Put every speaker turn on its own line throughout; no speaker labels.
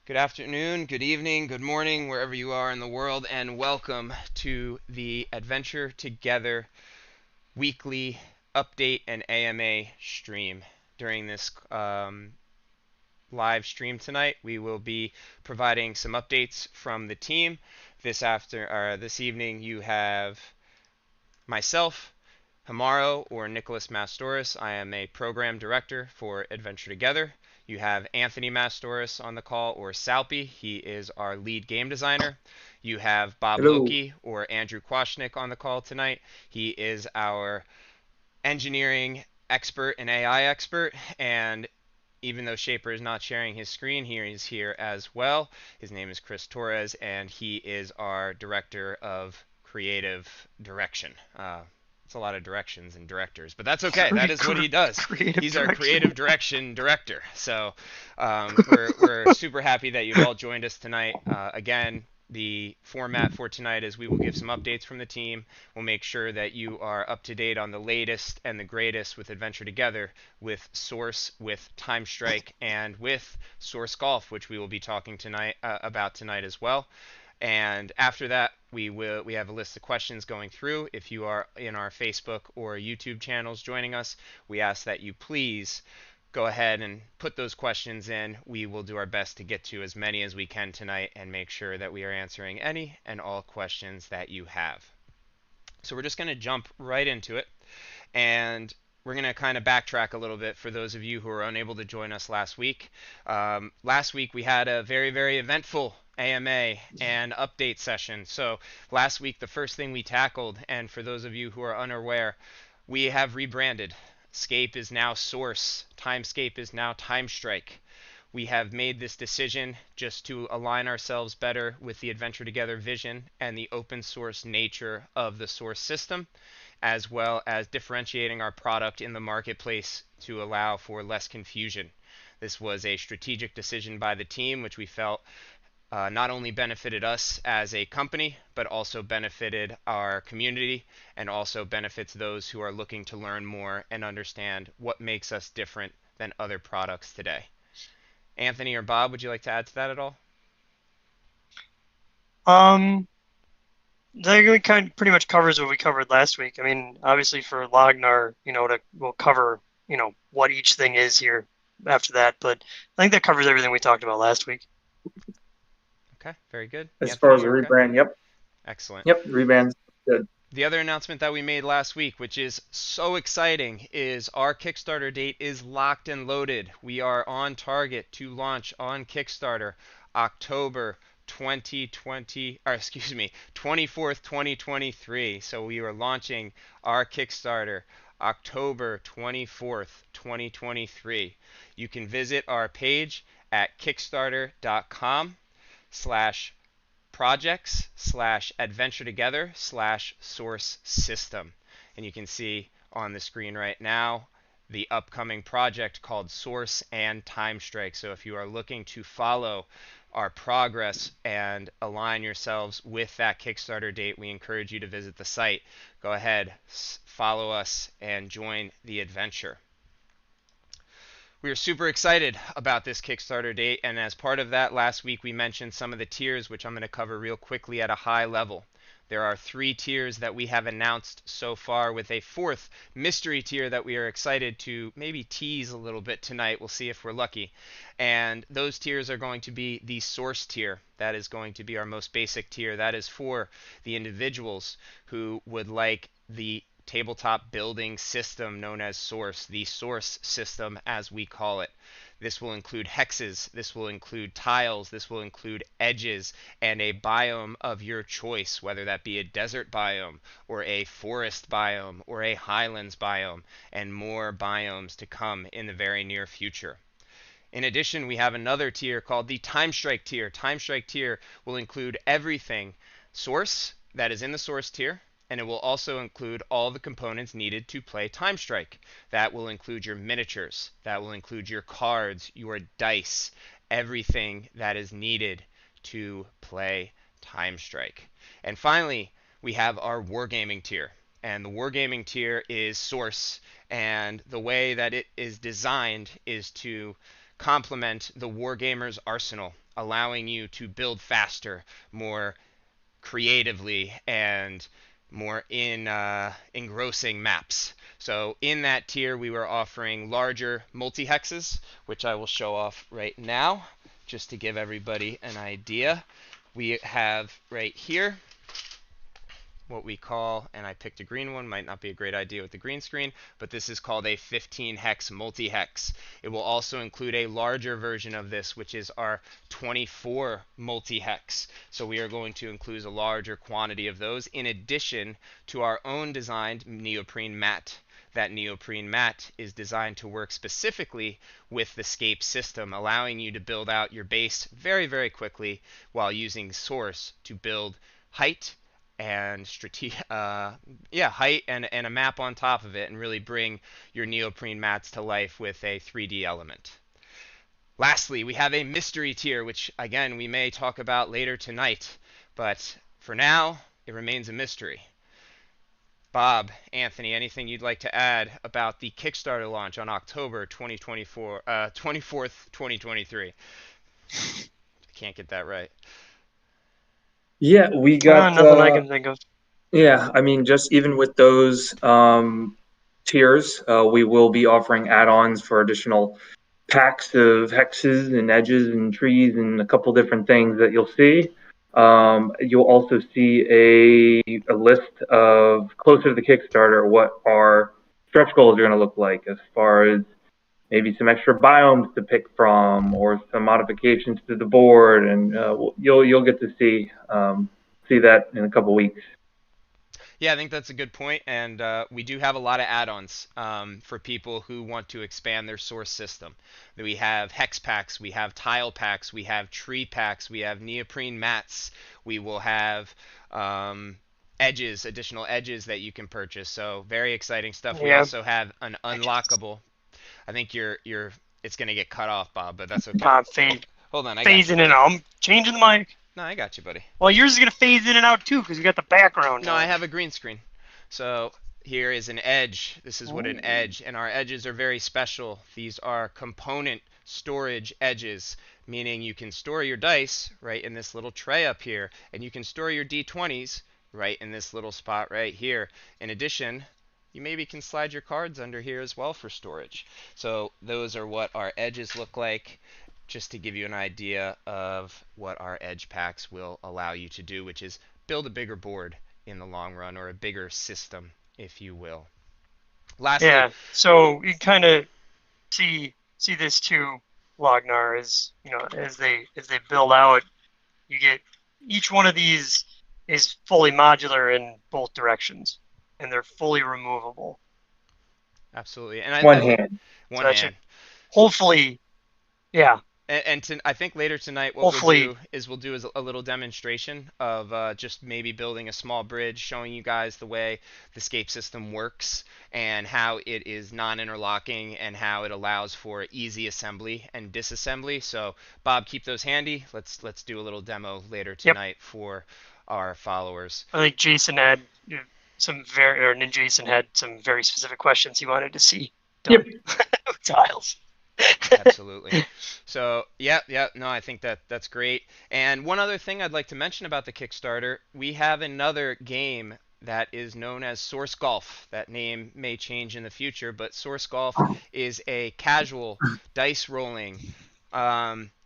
Good afternoon, good evening, good morning, wherever you are in the world, and welcome to the Adventure Together weekly update and AMA stream. During this live stream tonight, we will be providing some updates from the team. This evening, you have myself, Hamaro or Nicholas Mastoris. I am a program director for Adventure Together. You have Anthony Mastoris on the call, or Salpy. He is our lead game designer. You have Bob
Hello.
Loki or Andrew Kwashnik on the call tonight. He is our engineering expert and AI expert. And even though Shaper is not sharing his screen, he is here as well. His name is Chris Torres, and he is our director of creative direction. It's a lot of directions and directors, but that's okay. That is what he does.
Creative
He's our
direction.
creative direction director. So we're super happy that you've all joined us tonight. Again, the format for tonight is we will give some updates from the team. We'll make sure that you are up to date on the latest and the greatest with Adventure Together, with Source, with Time Strike, and with Source Golf, which we will be talking tonight about tonight as well. And after that, we have a list of questions going through. If you are in our Facebook or YouTube channels joining us, we ask that you please go ahead and put those questions in. We will do our best to get to as many as we can tonight and make sure that we are answering any and all questions that you have. So we're just going to jump right into it, and we're going to kind of backtrack a little bit for those of you who were unable to join us last week. Last week we had a very, very eventful AMA and update session. So last week, the first thing we tackled, and for those of you who are unaware, we have rebranded. Scape is now Source. Timescape is now Timestrike. We have made this decision just to align ourselves better with the Adventure Together vision and the open source nature of the Source system, as well as differentiating our product in the marketplace to allow for less confusion. This was a strategic decision by the team, which we felt not only benefited us as a company, but also benefited our community and also benefits those who are looking to learn more and understand what makes us different than other products today. Anthony or Bob, would you like to add to that at all?
Um, that really kind of pretty much covers what we covered last week. I mean, obviously for Lagnar, we'll cover, what each thing is here after that, but I think that covers everything we talked about last week.
Okay, very good.
As far
Anthony,
as the
you're okay?
rebrand, yep,
Excellent.
yep, the rebrand's good.
The other announcement that we made last week, which is so exciting, is our Kickstarter date is locked and loaded. We are on target to launch on Kickstarter October 2020, or excuse me, 24th, 2023. So we are launching our Kickstarter October 24th, 2023. You can visit our page at kickstarter.com slash projects/adventure together/source system. And you can see on the screen right now the upcoming project called Source and Time Strike. So if you are looking to follow our progress and align yourselves with that Kickstarter date, we encourage you to visit the site. Go ahead, follow us, and join the adventure. We are super excited about this Kickstarter date, and as part of that, last week we mentioned some of the tiers, which I'm going to cover real quickly at a high level. There are 3 tiers that we have announced so far, with a 4th mystery tier that we are excited to maybe tease a little bit tonight. We'll see if we're lucky. And those tiers are going to be the Source tier. That is going to be our most basic tier. That is for the individuals who would like the tabletop building system known as Source, the Source system as we call it. This will include hexes, this will include tiles, this will include edges, and a biome of your choice, whether that be a desert biome, or a forest biome, or a highlands biome, and more biomes to come in the very near future. In addition, we have another tier called the Time Strike tier. Time Strike tier will include everything Source that is in the Source tier, and it will also include all the components needed to play Time Strike. That will include your miniatures, that will include your cards, your dice, everything that is needed to play Time Strike. And finally, we have our Wargaming tier. And the Wargaming tier is Source, and the way that it is designed is to complement the Wargamer's arsenal allowing you to build faster, more creatively, and more engrossing maps. So in that tier, we were offering larger multi-hexes, which I will show off right now, just to give everybody an idea. We have right here what we call, and I picked a green one, might not be a great idea with the green screen, but this is called a 15 hex multi-hex. It will also include a larger version of this, which is our 24 multi-hex. So we are going to include a larger quantity of those in addition to our own designed neoprene mat. That neoprene mat is designed to work specifically with the SCAPE system, allowing you to build out your base very, very quickly while using Source to build height and height and a map on top of it, and really bring your neoprene mats to life with a 3D element. Lastly, we have a mystery tier, which again we may talk about later tonight, but for now it remains a mystery. Bob, Anthony, anything you'd like to add about the Kickstarter launch on October 24th, 2023? I can't get that right.
Yeah, we got
nothing I can think of.
Yeah, I mean, just even with those tiers, we will be offering add-ons for additional packs of hexes and edges and trees and a couple different things that you'll see. You'll also see a list of, closer to the Kickstarter, what our stretch goals are going to look like, as far as maybe some extra biomes to pick from or some modifications to the board, and you'll get to see that in a couple weeks.
Yeah, I think that's a good point, and we do have a lot of add-ons for people who want to expand their source system. We have hex packs, we have tile packs, we have tree packs, we have neoprene mats, we will have edges, additional edges that you can purchase. So very exciting stuff.
Yeah.
We also have an unlockable. I think it's gonna get cut off, Bob, but that's okay.
Bob,
Hold on, I got
phase
you.
in and out. I'm changing the mic.
No, I got you, buddy.
Well, yours is gonna phase in and out too, because you got the background.
No, I have a green screen. So here is an edge. This is what an edge, and our edges are very special. These are component storage edges, meaning you can store your dice right in this little tray up here, and you can store your D20s right in this little spot right here. In addition, you maybe can slide your cards under here as well for storage. So those are what our edges look like, just to give you an idea of what our edge packs will allow you to do, which is build a bigger board in the long run, or a bigger system, if you will. Lastly,
yeah. So you kind of see this too, Lognar, as as they build out, you get each one of these is fully modular in both directions, and they're fully removable.
Absolutely, and
one hand.
Hopefully, yeah.
And I think later tonight what we'll do is a little demonstration of just maybe building a small bridge, showing you guys the way the SCAPE system works and how it is non-interlocking and how it allows for easy assembly and disassembly. So Bob, keep those handy. Let's do a little demo later tonight for our followers.
I think Jason had Jason had some very specific questions he wanted to see done with tiles.
Absolutely. So no, I think that's great. And one other thing I'd like to mention about the Kickstarter, we have another game that is known as Source Golf. That name may change in the future, but Source Golf is a casual dice rolling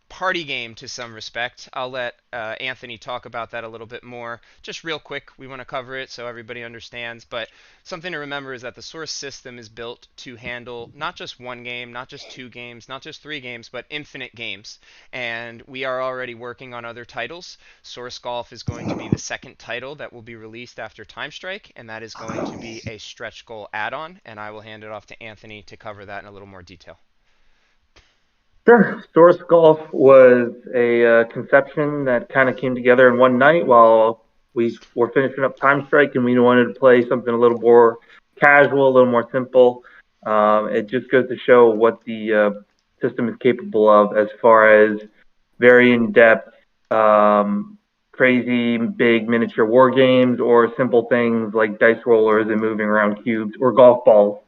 party game to some respect. I'll let Anthony talk about that a little bit more. Just real quick, we want to cover it so everybody understands, but something to remember is that the Source system is built to handle not just one game, not just two games, not just three games, but infinite games. And we are already working on other titles. Source Golf is going to be the second title that will be released after Time Strike, and that is going to be a stretch goal add-on, and I will hand it off to Anthony to cover that in a little more detail.
Sure. Source Golf was a conception that kind of came together in one night while we were finishing up Time Strike, and we wanted to play something a little more casual, a little more simple. It just goes to show what the system is capable of as far as very in-depth, crazy, big miniature war games, or simple things like dice rollers and moving around cubes or golf balls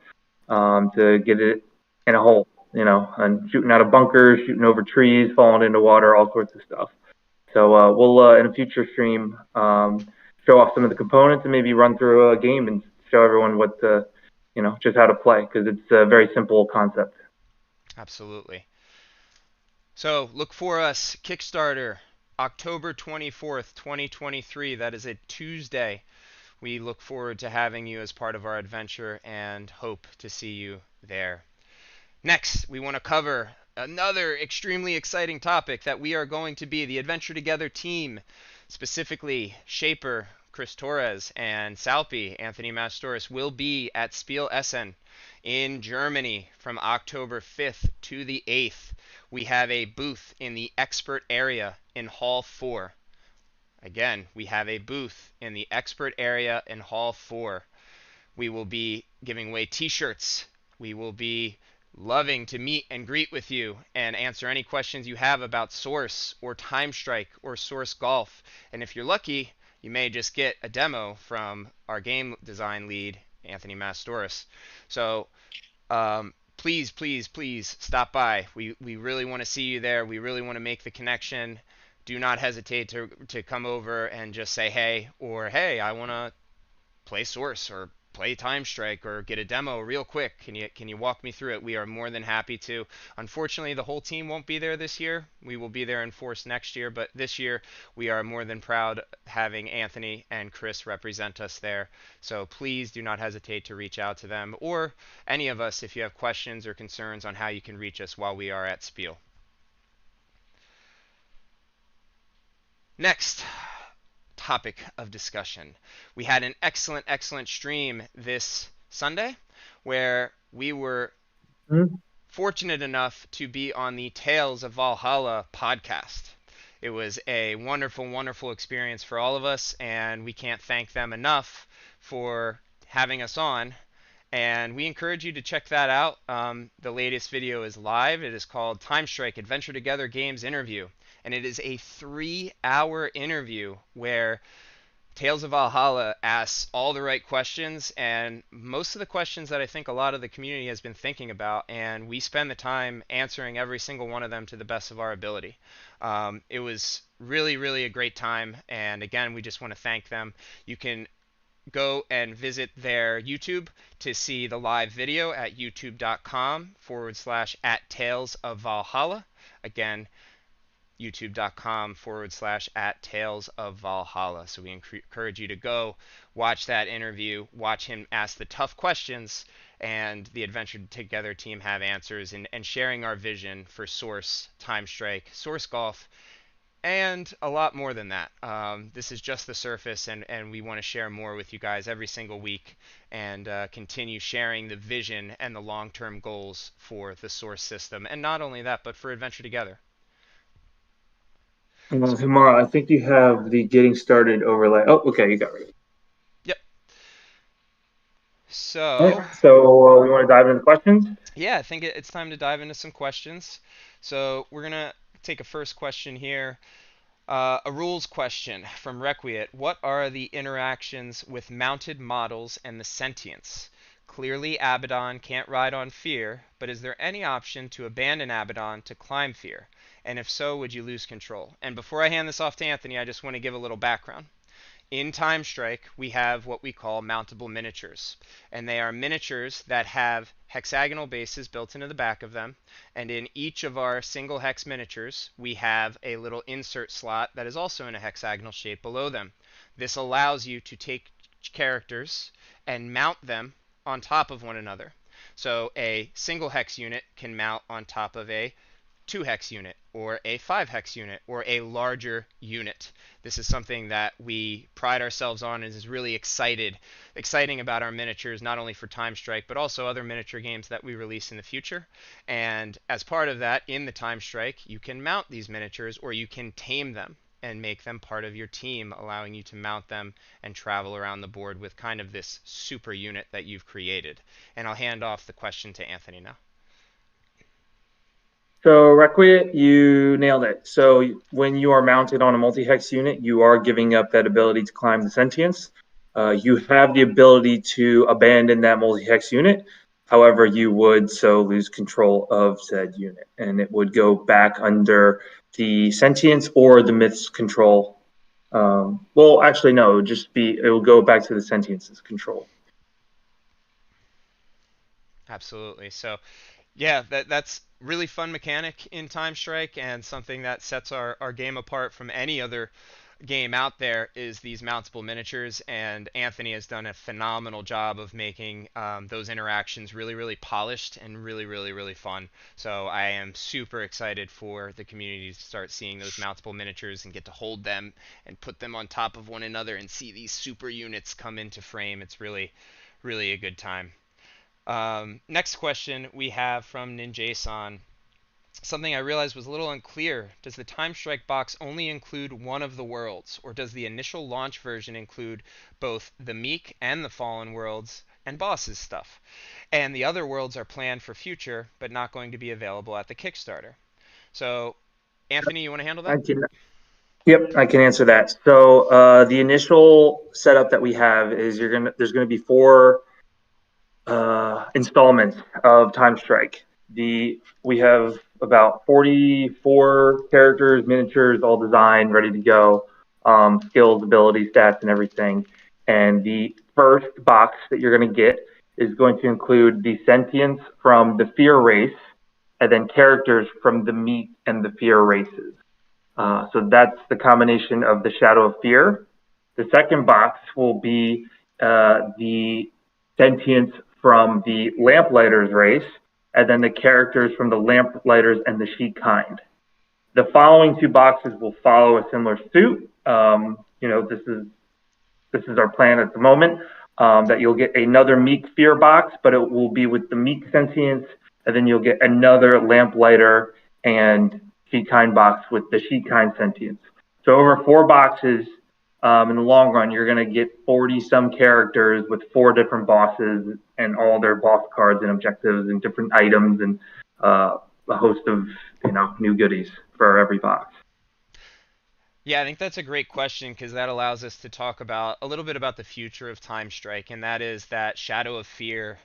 to get it in a hole. and shooting out of bunkers, shooting over trees, falling into water, all sorts of stuff. So we'll in a future stream show off some of the components and maybe run through a game and show everyone what just how to play, because it's a very simple concept.
Absolutely. So look for us, Kickstarter, October 24th, 2023. That is a Tuesday. We look forward to having you as part of our adventure and hope to see you there. Next, we want to cover another extremely exciting topic that we are going to be the Adventure Together team, specifically Shaper, Chris Torres, and Salpy, Anthony Mastoris, will be at Spiel Essen in Germany from October 5th to the 8th. We have a booth in the expert area in Hall 4. Again, we have a booth in the expert area in Hall 4. We will be giving away t-shirts. We will be loving to meet and greet with you and answer any questions you have about Source or Time Strike or Source Golf. And if you're lucky, you may just get a demo from our game design lead, Anthony Mastoris. So please, please, please stop by. We really want to see you there. We really want to make the connection. Do not hesitate to come over and just say hey, or hey, I want to play Source or play Time Strike or get a demo real quick. Can you walk me through it? We are more than happy to. Unfortunately, the whole team won't be there this year. We will be there in force next year, but this year we are more than proud having Anthony and Chris represent us there. So please do not hesitate to reach out to them or any of us if you have questions or concerns on how you can reach us while we are at Spiel. Next topic of discussion. We had an excellent stream this Sunday where we were fortunate enough to be on the Tales of Valhalla podcast. It was a wonderful experience for all of us, and we can't thank them enough for having us on. And we encourage you to check that out. The latest video is live. It is called Time Strike Adventure Together Games Interview. And it is a 3-hour interview where Tales of Valhalla asks all the right questions and most of the questions that I think a lot of the community has been thinking about, and we spend the time answering every single one of them to the best of our ability. It was really a great time, and again, we just want to thank them. You can go and visit their YouTube to see the live video at youtube.com/@talesofvalhalla. Again, youtube.com/@talesofvalhalla. So we encourage you to go watch that interview, watch him ask the tough questions, and the Adventure Together team have answers, and sharing our vision for Source, Time Strike, Source Golf, and a lot more than that. This is just the surface, and we want to share more with you guys every single week and continue sharing the vision and the long-term goals for the Source system. And not only that, but for Adventure Together.
Tomorrow, I think you have the getting started overlay. Oh, okay, you got it.
Yep. So
we want to dive into questions?
Yeah, I think it's time to dive into some questions. So we're going to take a first question here. A rules question from Requiet. What are the interactions with mounted models and the sentience? Clearly, Abaddon can't ride on Fear, but is there any option to abandon Abaddon to climb Fear? And if so, would you lose control? And before I hand this off to Anthony, I just want to give a little background. In Time Strike, we have what we call mountable miniatures. And they are miniatures that have hexagonal bases built into the back of them. And in each of our single hex miniatures, we have a little insert slot that is also in a hexagonal shape below them. This allows you to take characters and mount them on top of one another. So a single hex unit can mount on top of a 2-hex unit or a 5-hex unit or a larger unit. This is something that we pride ourselves on and is really exciting about our miniatures, not only for Time Strike but also other miniature games that we release in the future. And as part of that, in the Time Strike, you can mount these miniatures or you can tame them and make them part of your team, allowing you to mount them and travel around the board with kind of this super unit that you've created. And I'll hand off the question to Anthony now.
So Requiet, you nailed it. So when you are mounted on a multi-hex unit, you are giving up that ability to climb the sentience. You have the ability to abandon that multi-hex unit. However, you would so lose control of said unit, and it would go back under the sentience or the myth's control. Well, actually, no, it will go back to the sentience's control.
Absolutely. So yeah, that's really fun mechanic in Time Strike, and something that sets our game apart from any other game out there is these mountable miniatures, and Anthony has done a phenomenal job of making those interactions really, really polished and really, really, really fun. So I am super excited for the community to start seeing those mountable miniatures and get to hold them and put them on top of one another and see these super units come into frame. It's really, really a good time. Next question we have from Ninjason. Something I realized was a little unclear. Does the Time Strike box only include one of the worlds, or does the initial launch version include both the Meek and the Fallen worlds and bosses stuff? And the other worlds are planned for future, but not going to be available at the Kickstarter. So, Anthony, you want to handle that?
Yep, I can answer that. So the initial setup that we have is there's gonna be 4 installments of Time Strike. We have about 44 characters, miniatures, all designed, ready to go, skills, abilities, stats, and everything. And the first box that you're going to get is going to include the sentience from the Fear race, and then characters from the Meek and the Fear races. So that's the combination of the Shadow of Fear. The second box will be the sentience from the Lamplighters race, and then the characters from the Lamplighters and the She Kind. The following 2 boxes will follow a similar suit. This is our plan at the moment. That you'll get another Meek Fear box, but it will be with the Meek sentience, and then you'll get another Lamplighter and She Kind box with the She Kind sentience. So over 4 boxes, in the long run, you're going to get 40 some characters with 4 different bosses and all their boss cards and objectives and different items and a host of new goodies for every box.
Yeah, I think that's a great question, because that allows us to talk about a little bit about the future of Time Strike, and that is that Shadow of Fear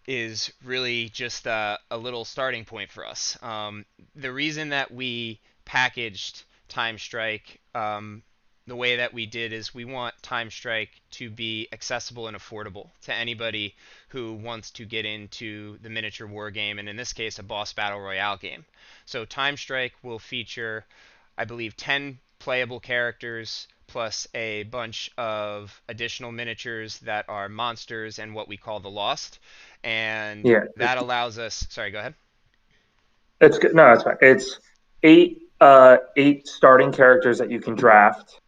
is really just a little starting point for us. The reason that we packaged Time Strike the way that we did is we want Time Strike to be accessible and affordable to anybody who wants to get into the miniature war game, and in this case, a boss battle royale game. So Time Strike will feature, I believe, 10 playable characters plus a bunch of additional miniatures that are monsters and what we call the Lost. And
Yeah,
that allows us. Sorry, go ahead.
it's good. No, it's fine. It's 8 starting characters that you can draft.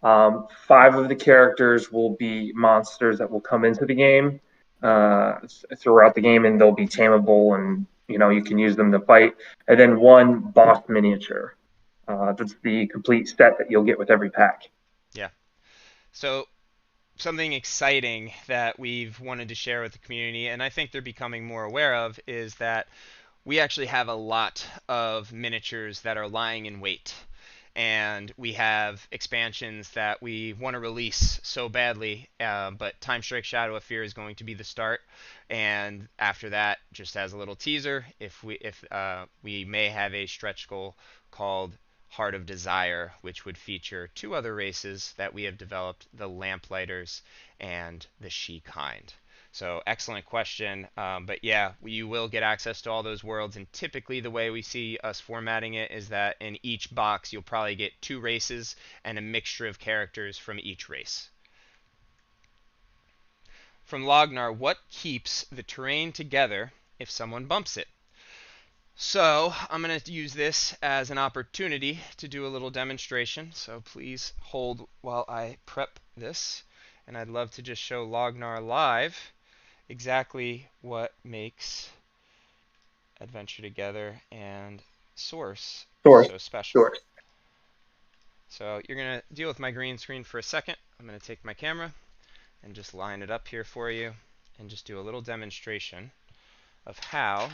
5 of the characters will be monsters that will come into the game throughout the game, and they'll be tameable, and you can use them to fight. And then 1 boss miniature. That's the complete set that you'll get with every pack.
Yeah. So something exciting that we've wanted to share with the community, and I think they're becoming more aware of, is that we actually have a lot of miniatures that are lying in wait. And we have expansions that we want to release so badly, but Time Strike Shadow of Fear is going to be the start. And after that, just as a little teaser, if we may have a stretch goal called Heart of Desire, which would feature 2 other races that we have developed, the Lamplighters and the She Kind. So excellent question. But yeah, you will get access to all those worlds, and typically the way we see us formatting it is that in each box you'll probably get 2 races and a mixture of characters from each race. From Lognar, what keeps the terrain together if someone bumps it? So I'm going to use this as an opportunity to do a little demonstration. So please hold while I prep this. And I'd love to just show Lognar live exactly what makes Adventure Together and Source so special.
Source.
So you're going to deal with my green screen for a second. I'm going to take my camera and just line it up here for you and just do a little demonstration of how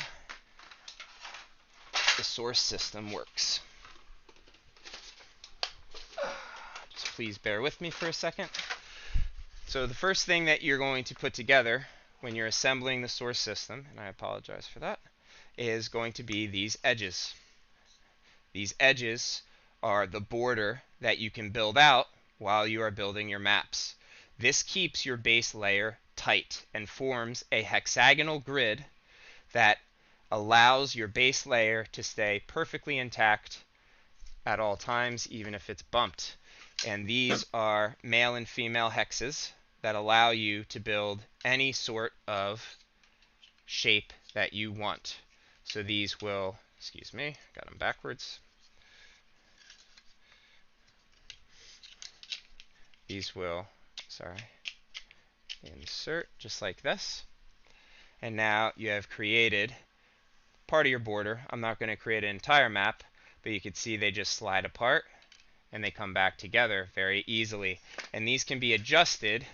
the Source system works. Just please bear with me for a second. So the first thing that you're going to put together when you're assembling the source system, and I apologize for that, is going to be these edges. These edges are the border that you can build out while you are building your maps. This keeps your base layer tight and forms a hexagonal grid that allows your base layer to stay perfectly intact at all times, even if it's bumped. And these are male and female hexes that allow you to build any sort of shape that you want. So these will, excuse me, got them backwards. These will, sorry, insert just like this. And now you have created part of your border. I'm not going to create an entire map, but you can see they just slide apart and they come back together very easily. And these can be adjusted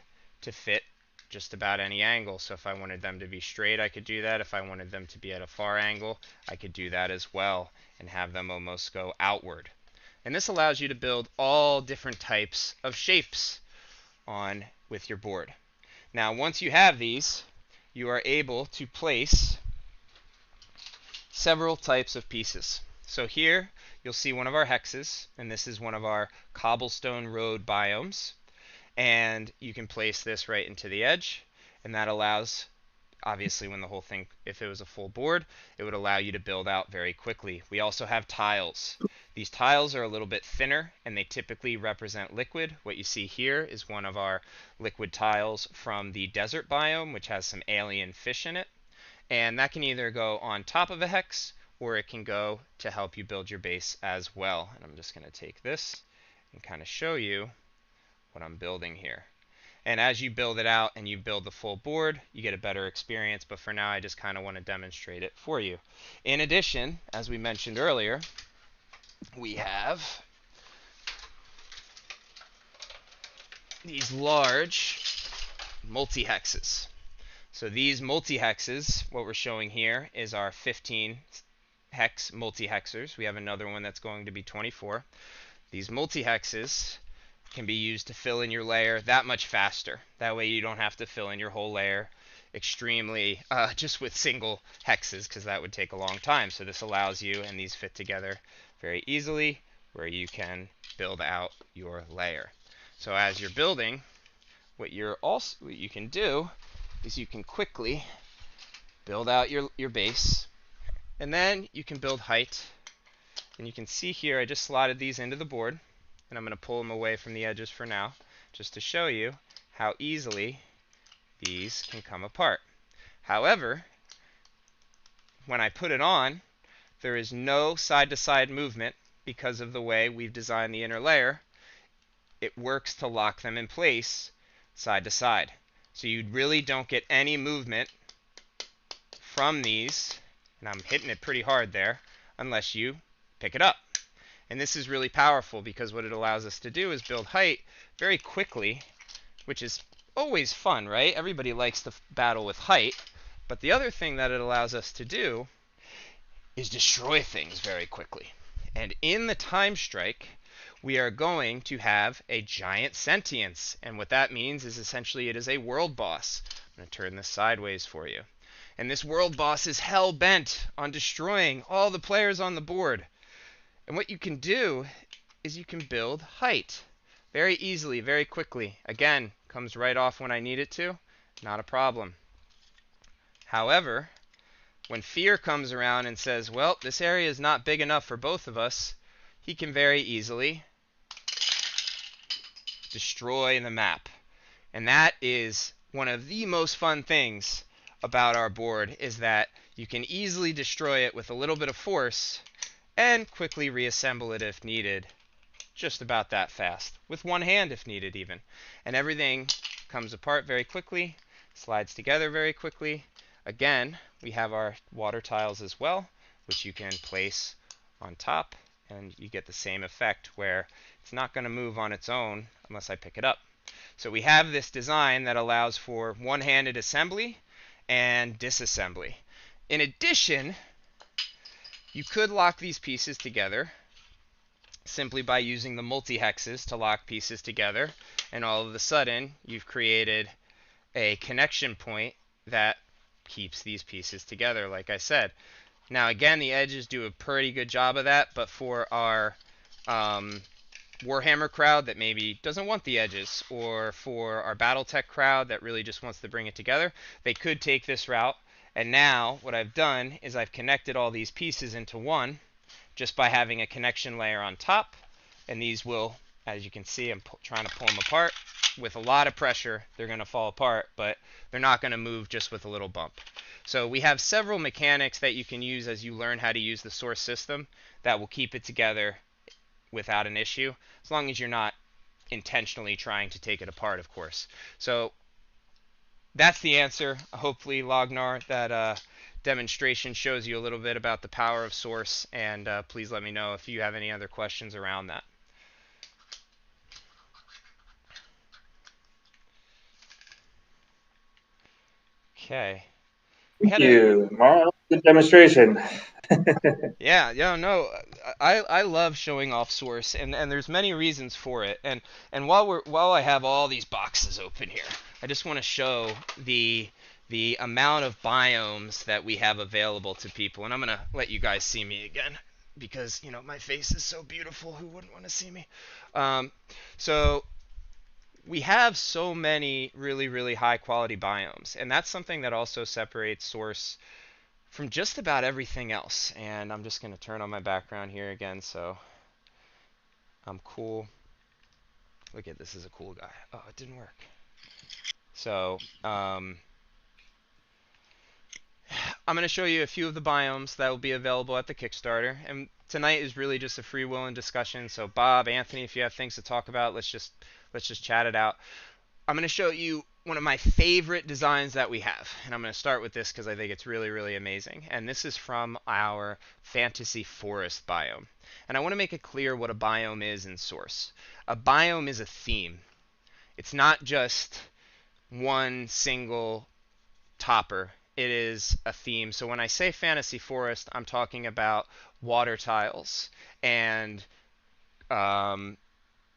to fit just about any angle. So if I wanted them to be straight, I could do that. If I wanted them to be at a far angle, I could do that as well and have them almost go outward. And this allows you to build all different types of shapes on with your board. Now, once you have these, you are able to place several types of pieces. So here you'll see one of our hexes, and this is one of our cobblestone road biomes. And you can place this right into the edge, and that allows, obviously when the whole thing, if it was a full board, it would allow you to build out very quickly. We also have tiles. These tiles are a little bit thinner, and they typically represent liquid. What you see here is one of our liquid tiles from the desert biome, which has some alien fish in it. And that can either go on top of a hex, or it can go to help you build your base as well. And I'm just going to take this and kind of show you what I'm building here. And as you build it out and you build the full board, you get a better experience. But for now, I just kind of want to demonstrate it for you. In addition, as we mentioned earlier, we have these large multi-hexes. So these multi-hexes, what we're showing here is our 15 hex multi-hexers. We have another one that's going to be 24. These multi-hexes can be used to fill in your layer that much faster. That way you don't have to fill in your whole layer extremely just with single hexes, because that would take a long time. So this allows you, and these fit together very easily, where you can build out your layer. So as you're building, what you can do is you can quickly build out your base, and then you can build height. And you can see here I just slotted these into the board, and I'm going to pull them away from the edges for now just to show you how easily these can come apart. However, when I put it on, there is no side-to-side movement because of the way we've designed the inner layer. It works to lock them in place side to side. So you really don't get any movement from these, and I'm hitting it pretty hard there, unless you pick it up. And this is really powerful because what it allows us to do is build height very quickly, which is always fun, right? Everybody likes to battle with height. But the other thing that it allows us to do is destroy things very quickly. And in the time strike, we are going to have a giant sentience. And what that means is essentially it is a world boss. I'm going to turn this sideways for you. And this world boss is hell-bent on destroying all the players on the board. And what you can do is you can build height very easily, very quickly. Again, comes right off when I need it to. Not a problem. However, when fear comes around and says, well, this area is not big enough for both of us, he can very easily destroy the map. And that is one of the most fun things about our board, is that you can easily destroy it with a little bit of force and quickly reassemble it if needed, just about that fast, with one hand if needed even. And everything comes apart very quickly, slides together very quickly. Again, we have our water tiles as well, which you can place on top, and you get the same effect where it's not going to move on its own unless I pick it up. So we have this design that allows for one-handed assembly and disassembly. In addition, you could lock these pieces together simply by using the multi-hexes to lock pieces together, and all of a sudden you've created a connection point that keeps these pieces together, like I said. Now, again, the edges do a pretty good job of that, but for our Warhammer crowd that maybe doesn't want the edges, or for our Battletech crowd that really just wants to bring it together, they could take this route. And now what I've done is I've connected all these pieces into one just by having a connection layer on top. And these will, as you can see, I'm trying to pull them apart. With a lot of pressure, they're going to fall apart, but they're not going to move just with a little bump. So we have several mechanics that you can use as you learn how to use the source system that will keep it together without an issue, as long as you're not intentionally trying to take it apart, of course. So that's the answer. Hopefully, Lognar, that demonstration shows you a little bit about the power of source, and please let me know if you have any other questions around that. Okay.
Thank you, Mark. Good demonstration.
Yeah, no, I love showing off source, and there's many reasons for it. And while I have all these boxes open here, I just want to show the amount of biomes that we have available to people. And I'm gonna let you guys see me again because my face is so beautiful. Who wouldn't want to see me? So we have so many really, really high quality biomes, and that's something that also separates source from just about everything else. And I'm just going to turn on my background here again so I'm cool. Look at this, is a cool guy. Oh, it didn't work. So I'm going to show you a few of the biomes that will be available at the Kickstarter. And tonight is really just a free will and discussion. So Bob, Anthony, if you have things to talk about, let's just chat it out. I'm going to show you one of my favorite designs that we have. And I'm going to start with this because I think it's really, really amazing. And this is from our Fantasy Forest biome. And I want to make it clear what a biome is in Source. A biome is a theme. It's not just one single topper. It is a theme. So when I say Fantasy Forest, I'm talking about water tiles and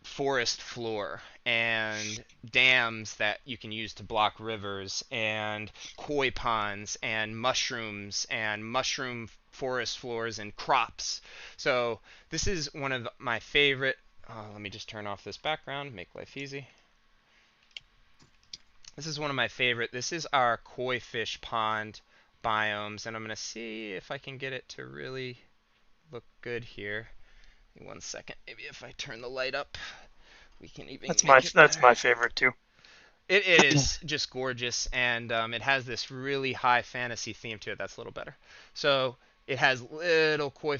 forest floor and dams that you can use to block rivers and koi ponds and mushrooms and mushroom forest floors and crops. So this is one of my favorite. Let me just turn off this background, make life easy. This is one of my favorite. This is our koi fish pond biomes, and I'm going to see if I can get it to really look good here. Give me 1 second. Maybe if I turn the light up, we can even.
That's my favorite too.
It is just gorgeous, and it has this really high fantasy theme to it. That's a little better. So it has little koi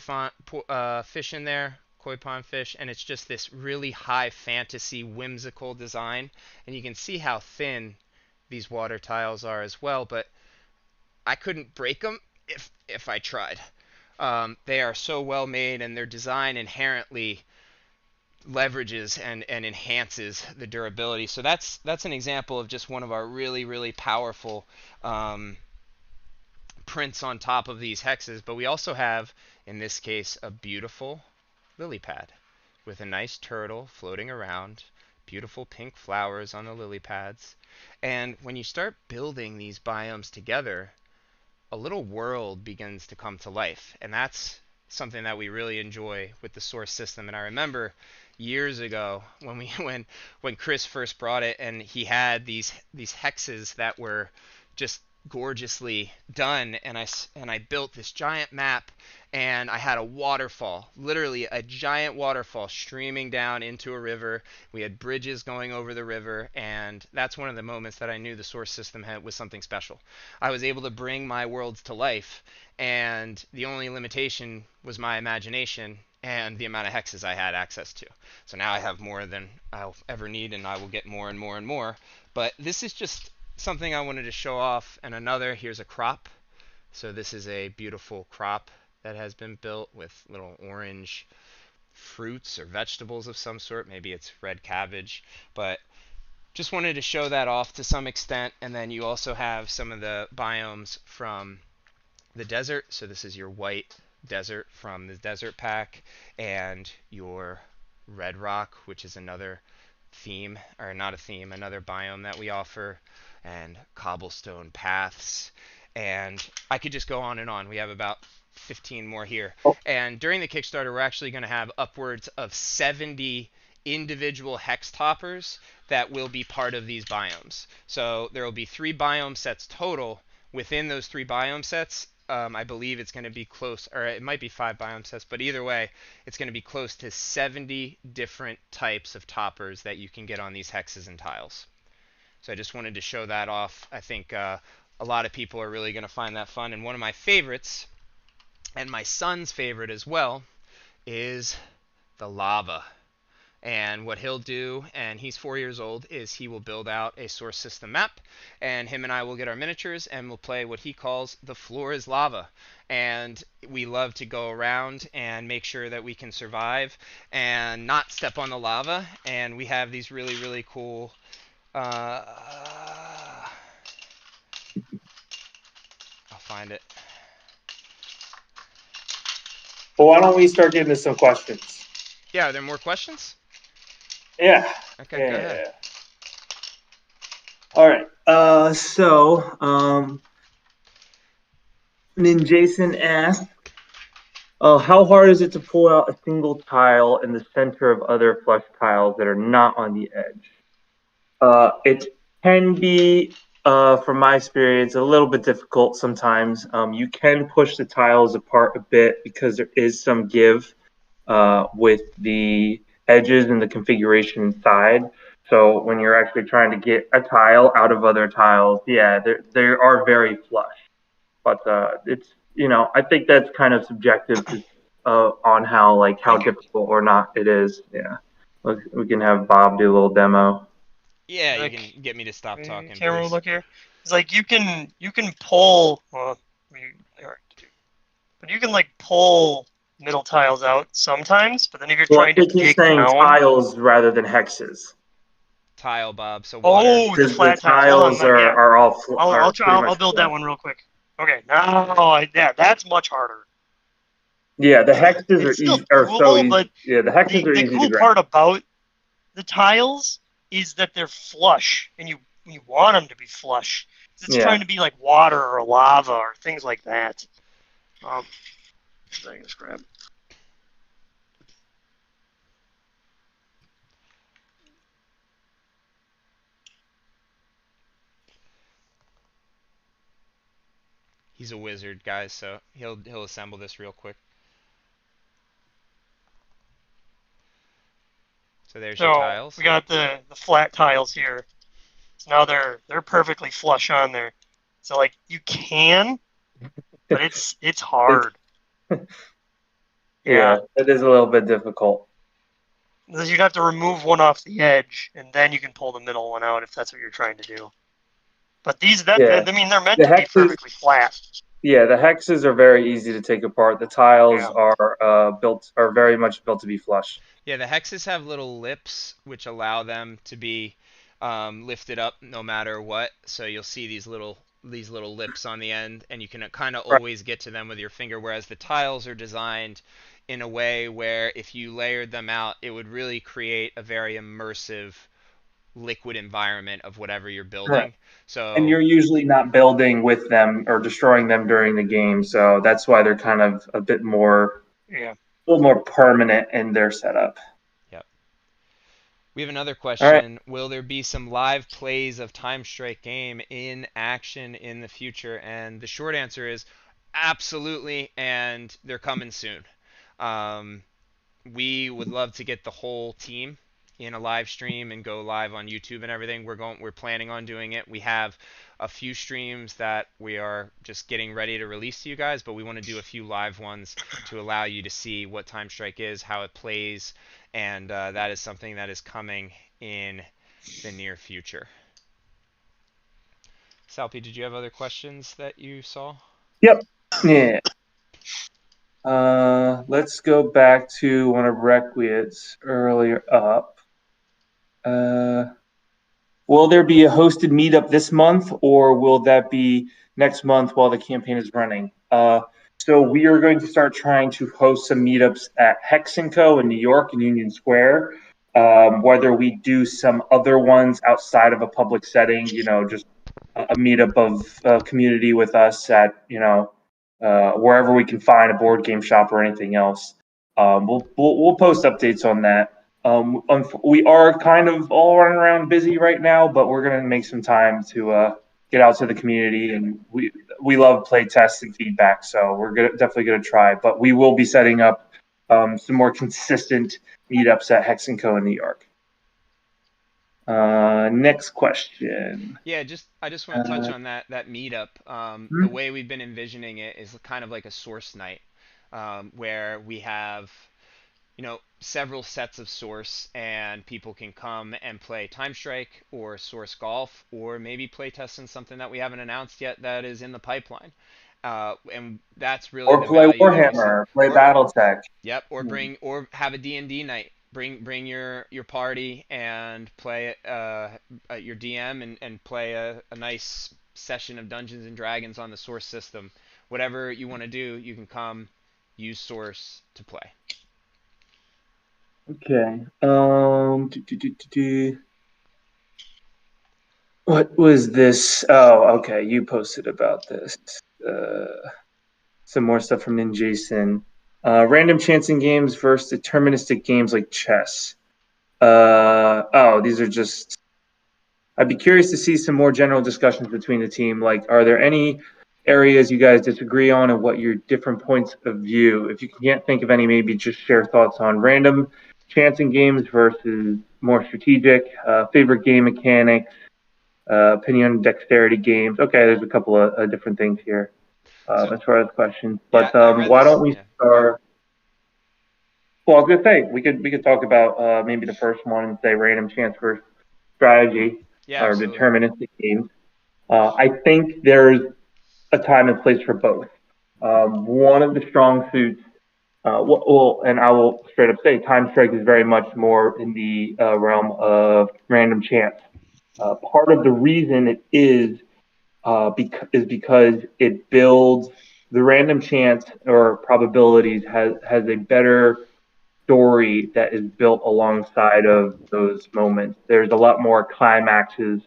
fish in there, koi pond fish, and it's just this really high fantasy, whimsical design. And you can see how thin these water tiles are as well, but I couldn't break them if I tried. They are so well made, and their design inherently leverages and enhances the durability. So that's an example of just one of our really, really powerful prints on top of these hexes. But we also have, in this case, a beautiful lily pad with a nice turtle floating around, beautiful pink flowers on the lily pads. And when you start building these biomes together, a little world begins to come to life. And that's something that we really enjoy with the Source system. And I remember years ago when Chris first brought it, and he had these hexes that were just gorgeously done, and I built this giant map, and I had a waterfall, literally a giant waterfall streaming down into a river. We had bridges going over the river, and that's one of the moments that I knew the Source system was something special. I was able to bring my worlds to life, and the only limitation was my imagination and the amount of hexes I had access to. So now I have more than I'll ever need, and I will get more and more and more. But this is just something I wanted to show off. And here's a crop. So this is a beautiful crop that has been built with little orange fruits or vegetables of some sort. Maybe it's red cabbage, but just wanted to show that off to some extent. And then you also have some of the biomes from the desert. So this is your white desert from the desert pack, and your red rock, which is another theme, or not a theme, another biome that we offer. and cobblestone paths. And I could just go on and on. We have about 15 more here.
Oh.
And during the Kickstarter, we're actually going to have upwards of 70 individual hex toppers that will be part of these biomes. So there will be 3 biome sets total. Within those 3 biome sets, I believe it's going to be close, or it might be 5 biome sets, but either way, it's going to be close to 70 different types of toppers that you can get on these hexes and tiles. So I just wanted to show that off. I think a lot of people are really going to find that fun. And one of my favorites, and my son's favorite as well, is the lava. And what he'll do, and he's 4 years old, is he will build out a source system map, and him and I will get our miniatures, and we'll play what he calls the floor is lava. And we love to go around and make sure that we can survive and not step on the lava. And we have these really, really cool I'll find it.
Well, why don't we start getting to some questions?
Yeah, are there more questions?
Yeah.
Okay, go ahead.
All right. Then Jason asked, how hard is it to pull out a single tile in the center of other flush tiles that are not on the edge? It can be, from my experience, a little bit difficult sometimes. You can push the tiles apart a bit because there is some give with the edges and the configuration inside. So when you're actually trying to get a tile out of other tiles, yeah, they are very flush. But it's, I think that's kind of subjective on how difficult or not it is. Yeah, we can have Bob do a little demo.
Yeah, you can get me to stop talking.
Camera, look here. It's like you can pull. Well, but you can pull middle tiles out sometimes. But then if you're trying to dig
saying
down,
tiles rather than hexes.
Tile, Bob. So water.
Oh, the flat
tiles are all.
I'll build that one real quick. Okay, now that's much harder.
Yeah, the hexes are so easy.
But
yeah, the hexes are easy to grab.
The cool part about the tiles is that they're flush, and you want them to be flush. It's trying to be like water or lava or things like that. I can just grab.
He's a wizard, guys, so he'll assemble this real quick. So there's your tiles.
We got the flat tiles here. So now they're perfectly flush on there. So you can, but it's hard.
Yeah, it is a little bit difficult.
Because you'd have to remove one off the edge, and then you can pull the middle one out if that's what you're trying to do. But they're meant to be perfectly flat.
Yeah, the hexes are very easy to take apart. The tiles are very much built to be flush.
Yeah, the hexes have little lips which allow them to be lifted up no matter what. So you'll see these little lips on the end, and you can kind of always get to them with your finger. Whereas the tiles are designed in a way where if you layered them out, it would really create a very immersive liquid environment of whatever you're building.
Right.
So
and you're usually not building with them or destroying them during the game, so that's why they're kind of a bit more a little more permanent in their setup.
Yep. We have another question. Right. Will there be some live plays of Time Strike game in action in the future? And the short answer is absolutely, and they're coming soon. We would love to get the whole team in a live stream and go live on YouTube and everything. We're planning on doing it. We have a few streams that we are just getting ready to release to you guys, but we want to do a few live ones to allow you to see what Time Strike is, how it plays, and that is something that is coming in the near future. Salpy, did you have other questions that you saw?
Yep. Yeah. Let's go back to one of Requiet's earlier up. Will there be a hosted meetup this month, or will that be next month while the campaign is running? So we are going to start trying to host some meetups at Hex & Co. in New York in Union Square. Whether we do some other ones outside of a public setting, just a meetup of community with us at wherever we can find a board game shop or anything else. We'll post updates on that. We are kind of all running around busy right now, but we're gonna make some time to get out to the community, and we love play tests and feedback, so definitely gonna try. But we will be setting up some more consistent meetups at Hex and Co in New York. Next question.
Yeah, I just want to touch on that meetup. The way we've been envisioning it is kind of like a source night, where we have several sets of source, and people can come and play Time Strike or Source Golf, or maybe play testing something that we haven't announced yet that is in the pipeline. And that's really
Or
the
play
value that we see.
Warhammer, play
Or
BattleTech.
Yep, or have a D&D night. Bring your party and play your DM and play a nice session of Dungeons and Dragons on the Source system. Whatever you want to do, you can come use Source to play.
Okay. What was this? Oh, okay. You posted about this. Some more stuff from Ninjason. Random chancing games versus deterministic games like chess. These are just. I'd be curious to see some more general discussions between the team. Like, are there any areas you guys disagree on, and what your different points of view? If you can't think of any, maybe just share thoughts on random chancing games versus more strategic, favorite game mechanics, opinion on dexterity games. Okay, there's a couple of different things here
So
as far as questions.
yeah,
But
I read
why
this.
don't we
Yeah,
start? Well, I was gonna say we could talk about maybe the first one and say random chance versus strategy
yeah,
or
absolutely.
deterministic games. I think there's a time and place for both. One of the strong suits, and I will straight up say, Time Strike is very much more in the realm of random chance. Part of the reason it is because it builds the random chance or probabilities has a better story that is built alongside of those moments. There's a lot more climaxes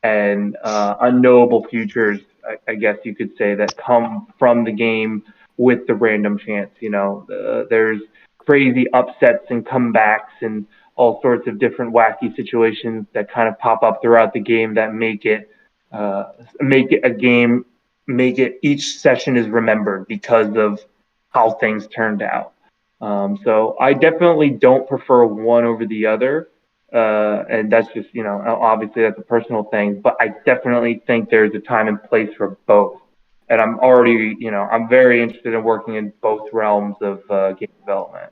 and unknowable futures, I guess you could say, that come from the game with the random chance. There's crazy upsets and comebacks and all sorts of different wacky situations that kind of pop up throughout the game that uh, make it a game, make it each session is remembered because of how things turned out. So I definitely don't prefer one over the other. And that's just, obviously that's a personal thing, but I definitely think there's a time and place for both. And I'm very interested in working in both realms of game development.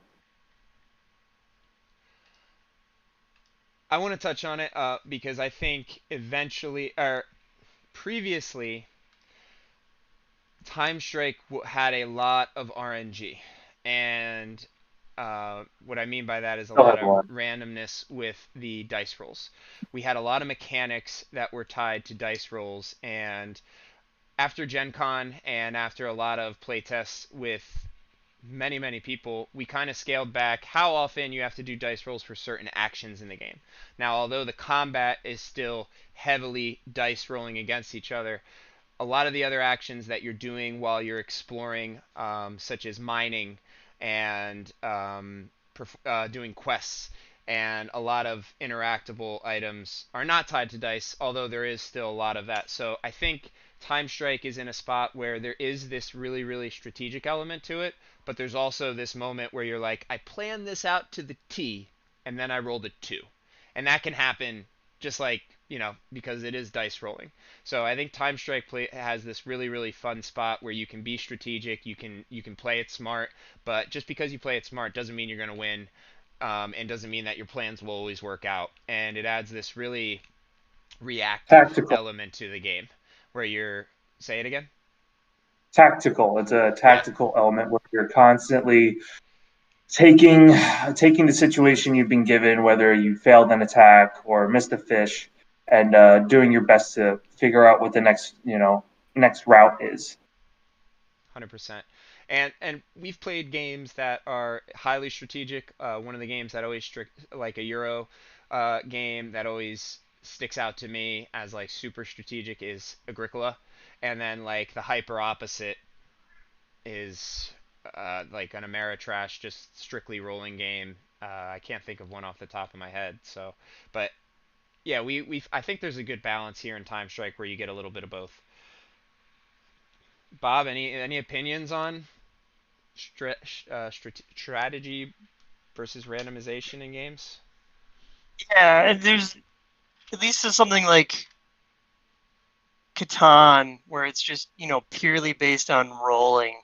I want to touch on it because I think eventually or previously Time Strike had a lot of RNG, and what I mean by that is a
Still
lot
have
of
one.
randomness with the dice rolls. We had a lot of mechanics that were tied to dice rolls, and after Gen Con and after a lot of playtests with many people, we kind of scaled back how often you have to do dice rolls for certain actions in the game. Now, although the combat is still heavily dice rolling against each other, a lot of the other actions that you're doing while you're exploring, such as mining and doing quests and a lot of interactable items, are not tied to dice, although there is still a lot of that. So I think Time Strike is in a spot where there is this really strategic element to it, but there's also this moment where you're like, I planned this out to the T, and then I rolled a 2. And that can happen just like, because it is dice rolling. So I think Time Strike has this really fun spot where you can be strategic, you can play it smart, but just because you play it smart doesn't mean you're going to win, and doesn't mean that your plans will always work out. And it adds this really reactive
Tactical.
element to the game where you're say it again.
Tactical. It's a
Yeah,
tactical element where you're constantly taking the situation you've been given, whether you failed an attack or missed a fish, and doing your best to figure out what the next route is.
100%. And we've played games that are highly strategic. One of the games that always strict like a Euro game that always sticks out to me as like super strategic is Agricola, and then like the hyper opposite is like an Ameritrash, just strictly rolling game. I can't think of one off the top of my head. So, but yeah, we I think there's a good balance here in Time Strike where you get a little bit of both. Bob, any opinions on strategy versus randomization in games?
Yeah, and there's at least something like Catan where it's just purely based on rolling,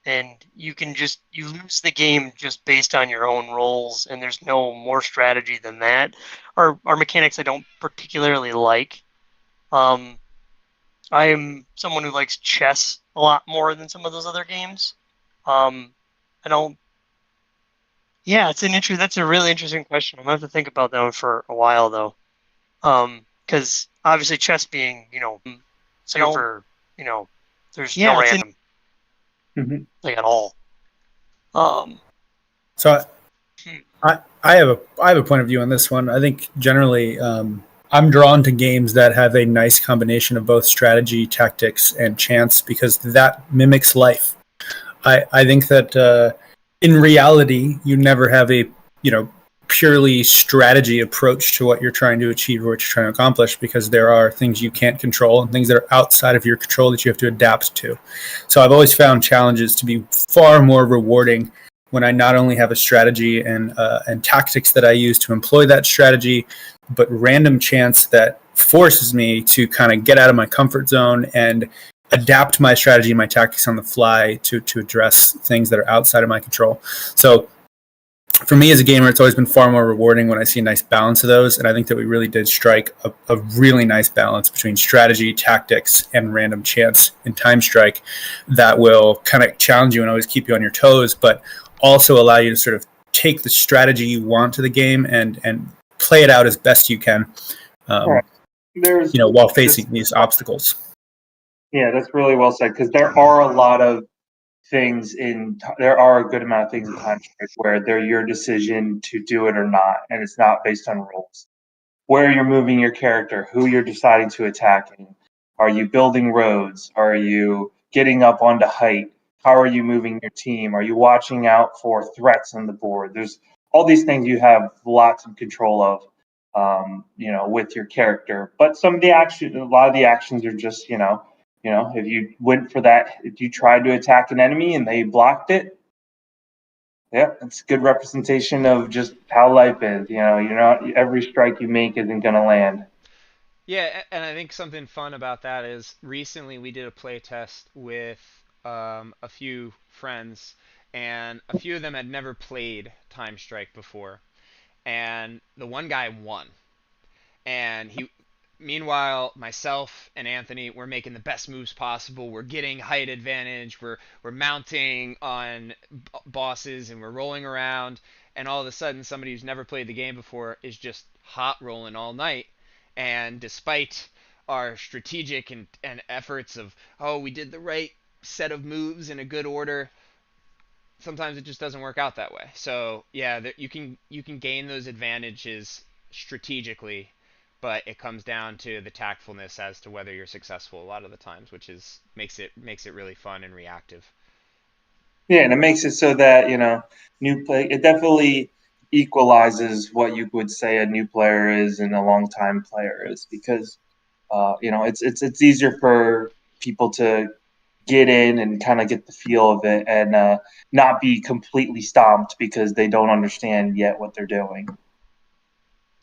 and you lose the game just based on your own rolls, and there's no more strategy than that. Our mechanics I don't particularly like. I am someone who likes chess a lot more than some of those other games. I don't. Yeah, that's a really interesting question. I'm gonna have to think about that one for a while though. Because obviously chess being super, there's no random thing at all.
So I have a point of view on this one. I think generally I'm drawn to games that have a nice combination of both strategy, tactics, and chance because that mimics life. I think that in reality, you never have a purely strategy approach to what you're trying to achieve or what you're trying to accomplish because there are things you can't control and things that are outside of your control that you have to adapt to. So I've always found challenges to be far more rewarding when I not only have a strategy and tactics that I use to employ that strategy, but random chance that forces me to kind of get out of my comfort zone and adapt my strategy and my tactics on the fly to address things that are outside of my control. So for me as a gamer, it's always been far more rewarding when I see a nice balance of those. And I think that we really did strike a really nice balance between strategy, tactics, and random chance in Time Strike that will kind of challenge you and always keep you on your toes, but also allow you to sort of take the strategy you want to the game and play it out as best you can,
right.
While facing these obstacles.
Yeah, that's really well said because there are a lot of there are a good amount of things in Time Strike where they're your decision to do it or not, and it's not based on rules. Where you're moving your character, who you're deciding to attack in. Are you building roads? Are you getting up onto height? How are you moving your team? Are you watching out for threats on the board? There's all these things you have lots of control of, with your character. But a lot of the actions are just, if you went for that, if you tried to attack an enemy and they blocked it, yeah, it's a good representation of just how life is. You're not every strike you make isn't going to land.
Yeah, and I think something fun about that is recently we did a play test with a few friends, and a few of them had never played Time Strike before, and the one guy won, and meanwhile, myself and Anthony, we're making the best moves possible. We're getting height advantage. We're mounting on bosses and we're rolling around. And all of a sudden, somebody who's never played the game before is just hot rolling all night. And despite our strategic and efforts of, oh, we did the right set of moves in a good order, sometimes it just doesn't work out that way. So yeah, you can gain those advantages strategically, but it comes down to the tactfulness as to whether you're successful a lot of the times, which is makes it really fun and reactive.
Yeah, and it makes it so that new play. It definitely equalizes what you would say a new player is and a long time player is because it's easier for people to get in and kind of get the feel of it and not be completely stomped because they don't understand yet what they're doing.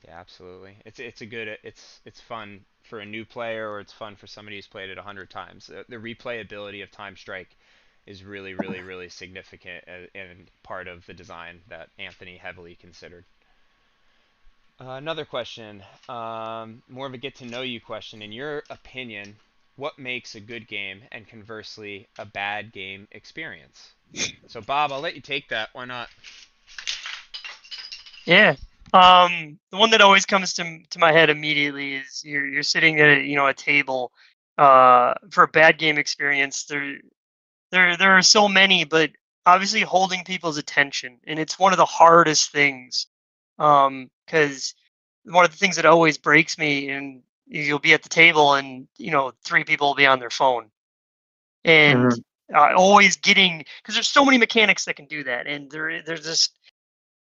Yeah, absolutely. It's fun for a new player or it's fun for somebody who's played it 100 times. The replayability of Time Strike is really, really, really significant and part of the design that Anthony heavily considered. Another question, more of a get to know you question. In your opinion, what makes a good game and conversely a bad game experience? So Bob, I'll let you take that. Why not?
Yeah. The one that always comes to my head immediately is you're sitting at a table for a bad game experience. There are so many, but obviously holding people's attention, and it's one of the hardest things because one of the things that always breaks me, and you'll be at the table and, 3 people will be on their phone. And always getting, because there's so many mechanics that can do that. And there's this,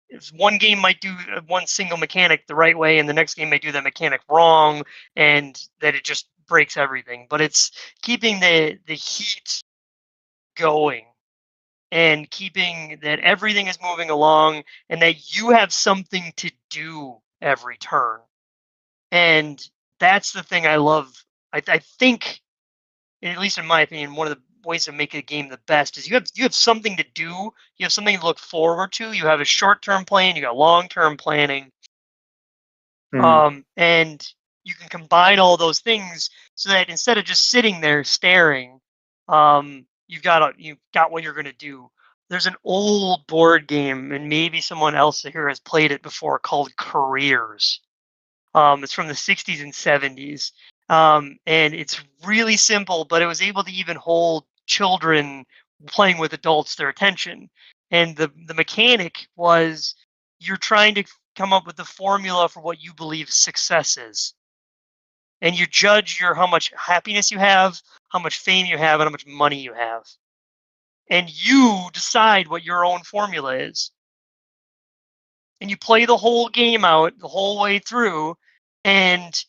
if one game might do one single mechanic the right way and the next game may do that mechanic wrong, and that it just breaks everything. But it's keeping the heat going and keeping that everything is moving along and that you have something to do every turn. And that's the thing I love. I think, at least in my opinion, one of the ways to make a game the best is you have something to do, you have something to look forward to, you have a short-term plan, you got long-term planning, and you can combine all those things so that instead of just sitting there staring, you've got what you're going to do. There's an old board game, and maybe someone else here has played it before, called Careers. It's from the 60s and 70s. And it's really simple, but it was able to even hold children playing with adults their attention. And the mechanic was, you're trying to come up with the formula for what you believe success is. And you judge how much happiness you have, how much fame you have, and how much money you have. And you decide what your own formula is. And you play the whole game out the whole way through, and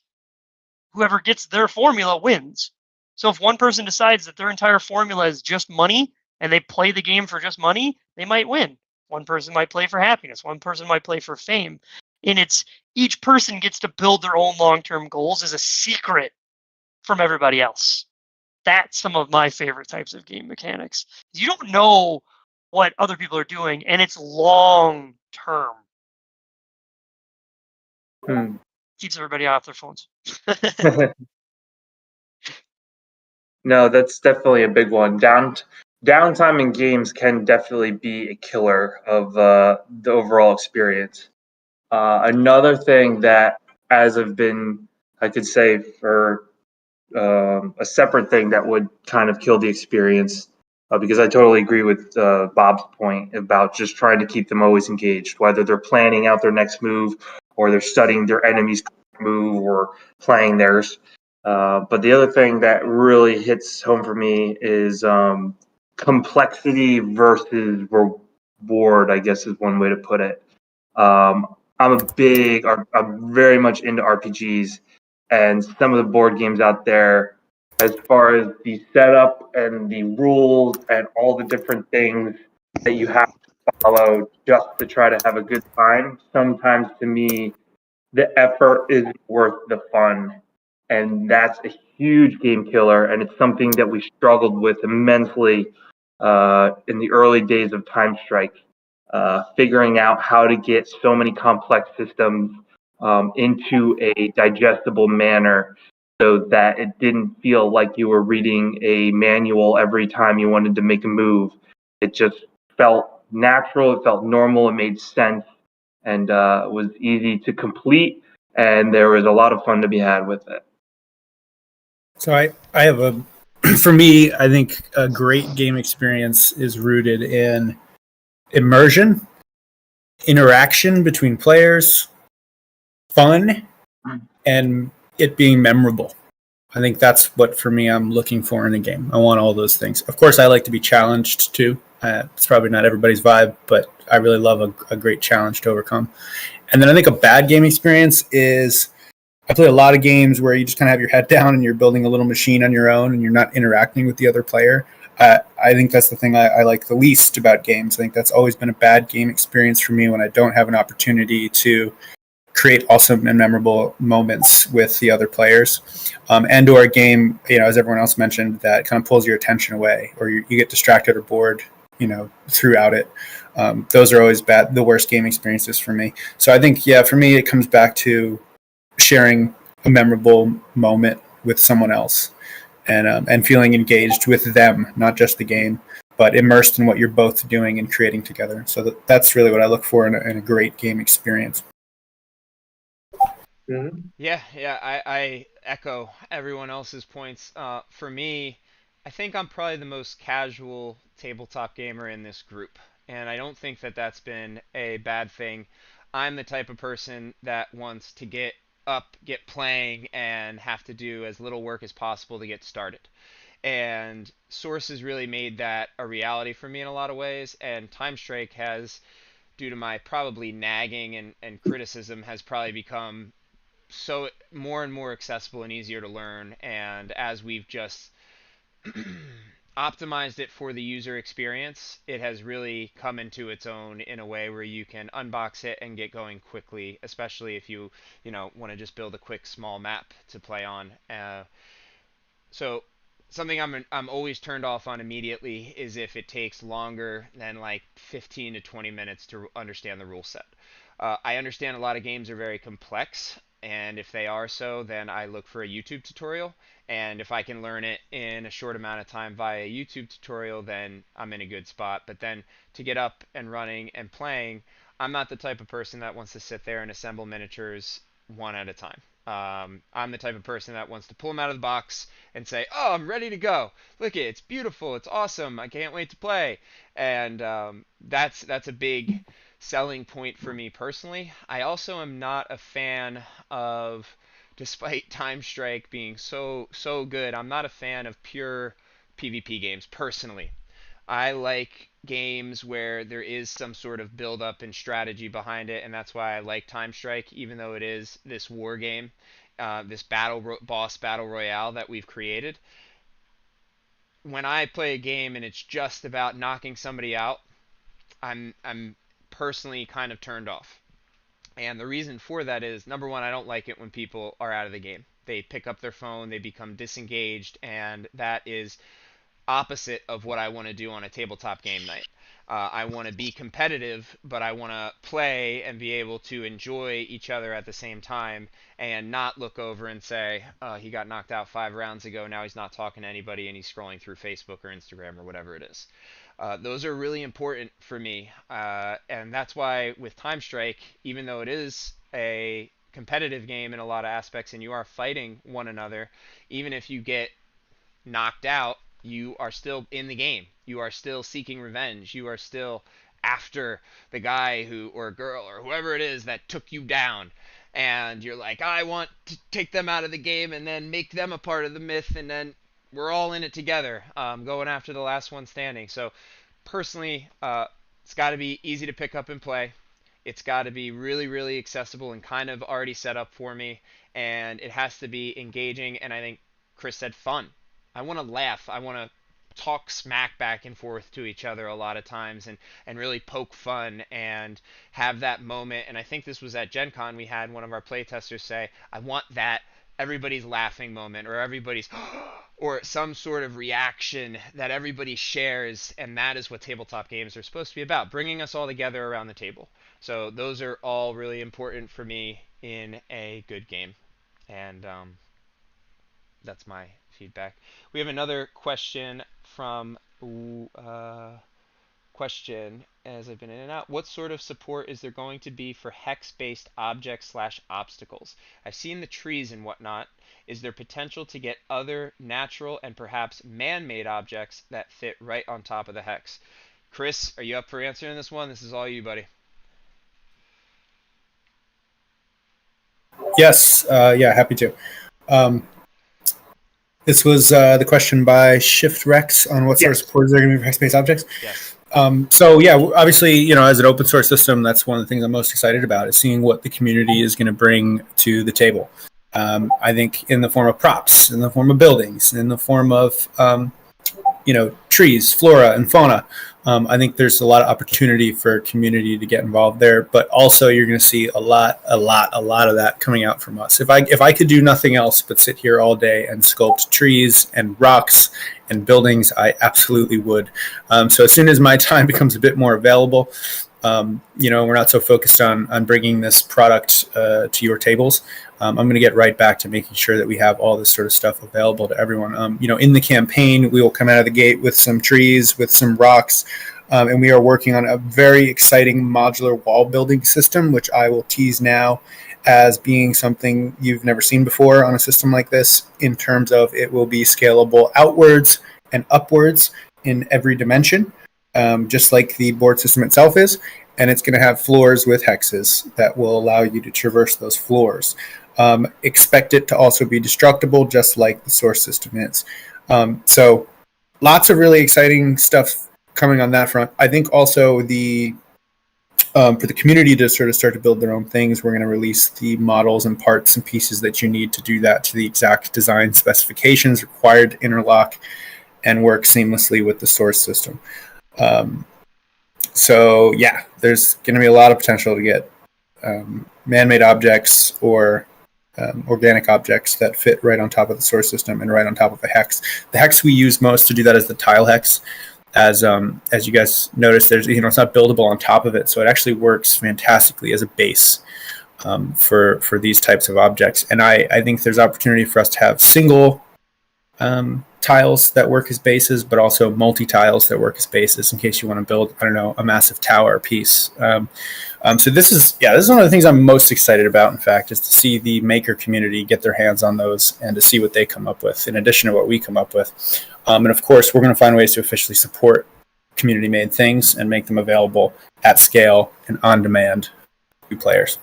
whoever gets their formula wins. So if one person decides that their entire formula is just money and they play the game for just money, they might win. One person might play for happiness. One person might play for fame. And it's each person gets to build their own long-term goals as a secret from everybody else. That's some of my favorite types of game mechanics. You don't know what other people are doing, and it's long-term. Keeps everybody off their phones.
No, that's definitely a big one. Downtime in games can definitely be a killer of the overall experience. Another thing that, as I've been, I could say for a separate thing that would kind of kill the experience, because I totally agree with Bob's point about just trying to keep them always engaged, whether they're planning out their next move or they're studying their enemy's move or playing theirs. But the other thing that really hits home for me is complexity versus reward, I guess is one way to put it. I'm very much into RPGs, and some of the board games out there, as far as the setup and the rules and all the different things that you have to follow just to try to have a good time, sometimes to me, the effort isn't worth the fun. And that's a huge game killer, and it's something that we struggled with immensely in the early days of Time Strike. Figuring out how to get so many complex systems into a digestible manner so that it didn't feel like you were reading a manual every time you wanted to make a move. It just felt natural, it felt normal, it made sense, and it was easy to complete, and there was a lot of fun to be had with it.
So I have for me, I think a great game experience is rooted in immersion, interaction between players, fun, and it being memorable. I think that's what, for me, I'm looking for in a game. I want all those things. Of course, I like to be challenged too. It's probably not everybody's vibe, but I really love a great challenge to overcome. And then I think a bad game experience is, I play a lot of games where you just kind of have your head down and you're building a little machine on your own and you're not interacting with the other player. I think that's the thing I like the least about games. I think that's always been a bad game experience for me, when I don't have an opportunity to create awesome and memorable moments with the other players, and or a game, as everyone else mentioned, that kind of pulls your attention away, or you get distracted or bored, throughout it. Those are always the worst game experiences for me. So I think, for me, it comes back to sharing a memorable moment with someone else, and feeling engaged with them, not just the game, but immersed in what you're both doing and creating together. So that's really what I look for in a great game experience.
Yeah, I echo everyone else's points. For me, I think I'm probably the most casual tabletop gamer in this group, and I don't think that that's been a bad thing. I'm the type of person that wants to get up, get playing, and have to do as little work as possible to get started. And Source has really made that a reality for me in a lot of ways. And Time Strike has, due to my probably nagging and criticism, has probably become so more and more accessible and easier to learn. And as we've just optimized it for the user experience, it has really come into its own in a way where you can unbox it and get going quickly, especially if you want to just build a quick small map to play on. So something I'm always turned off on immediately is if it takes longer than like 15 to 20 minutes to understand the rule set. I understand a lot of games are very complex, and if they are so, then I look for a YouTube tutorial. And if I can learn it in a short amount of time via a YouTube tutorial, then I'm in a good spot. But then to get up and running and playing, I'm not the type of person that wants to sit there and assemble miniatures one at a time. I'm the type of person that wants to pull them out of the box and say, "Oh, I'm ready to go. Look it's beautiful. It's awesome. I can't wait to play." And that's a big selling point for me personally. I also am not a fan of, despite Time Strike being so good, I'm not a fan of pure PvP games personally. I like games where there is some sort of build up and strategy behind it, and that's why I like Time Strike, even though it is this war game, this boss battle royale that we've created. When I play a game and it's just about knocking somebody out, I'm personally kind of turned off. And the reason for that is, number one, I don't like it when people are out of the game. They pick up their phone, they become disengaged, and that is opposite of what I want to do on a tabletop game night. I want to be competitive, but I want to play and be able to enjoy each other at the same time, and not look over and say, he got knocked out 5 rounds ago, now he's not talking to anybody and he's scrolling through Facebook or Instagram or whatever it is. Those are really important for me, and that's why with Time Strike, even though it is a competitive game in a lot of aspects and you are fighting one another, even if you get knocked out, you are still in the game. You are still seeking revenge. You are still after the guy who, or girl, or whoever it is that took you down. And you're like, I want to take them out of the game and then make them a part of the myth, and then we're all in it together, going after the last one standing. So personally, it's got to be easy to pick up and play. It's got to be really, really accessible and kind of already set up for me. And it has to be engaging, and I think Chris said fun. I want to laugh. I want to talk smack back and forth to each other a lot of times, and really poke fun and have that moment. And I think this was at Gen Con, we had one of our playtesters say, I want that everybody's laughing moment, or everybody's or some sort of reaction that everybody shares. And that is what tabletop games are supposed to be about, bringing us all together around the table. So those are all really important for me in a good game. And that's my feedback. We have another question from question, as I've been in and out. What sort of support is there going to be for hex-based objects/obstacles? I've seen the trees and whatnot. Is there potential to get other natural and perhaps man-made objects that fit right on top of the hex? Chris, are you up for answering this one? This is all you, buddy.
Yes, yeah, happy to. This was the question by Shift Rex on what sort of support is there going to be for hex-based objects.
Yes.
So yeah, obviously, as an open source system, that's one of the things I'm most excited about, is seeing what the community is going to bring to the table. I think in the form of props, in the form of buildings, in the form of trees, flora, and fauna. I think there's a lot of opportunity for community to get involved there, but also you're going to see a lot of that coming out from us. If I could do nothing else but sit here all day and sculpt trees and rocks and buildings, I absolutely would. So as soon as my time becomes a bit more available, we're not so focused on bringing this product to your tables, I'm going to get right back to making sure that we have all this sort of stuff available to everyone. In the campaign, we will come out of the gate with some trees, with some rocks, and we are working on a very exciting modular wall building system, which I will tease now as being something you've never seen before on a system like this, in terms of it will be scalable outwards and upwards in every dimension, just like the board system itself is. and it's going to have floors with hexes that will allow you to traverse those floors. Expect it to also be destructible, just like the source system is. So lots of really exciting stuff coming on that front. I think also for the community to sort of start to build their own things, we're going to release the models and parts and pieces that you need to do that to the exact design specifications required to interlock and work seamlessly with the source system. So yeah, there's going to be a lot of potential to get man-made objects or organic objects that fit right on top of the source system and right on top of a hex. The hex we use most to do that is the tile hex. As you guys noticed, there's it's not buildable on top of it, so it actually works fantastically as a base for these types of objects. And I think there's opportunity for us to have single tiles that work as bases, but also multi-tiles that work as bases in case you want to build, a massive tower piece. So this is one of the things I'm most excited about, in fact, is to see the maker community get their hands on those and to see what they come up with in addition to what we come up with. And of course, we're going to find ways to officially support community-made things and make them available at scale and on demand to players.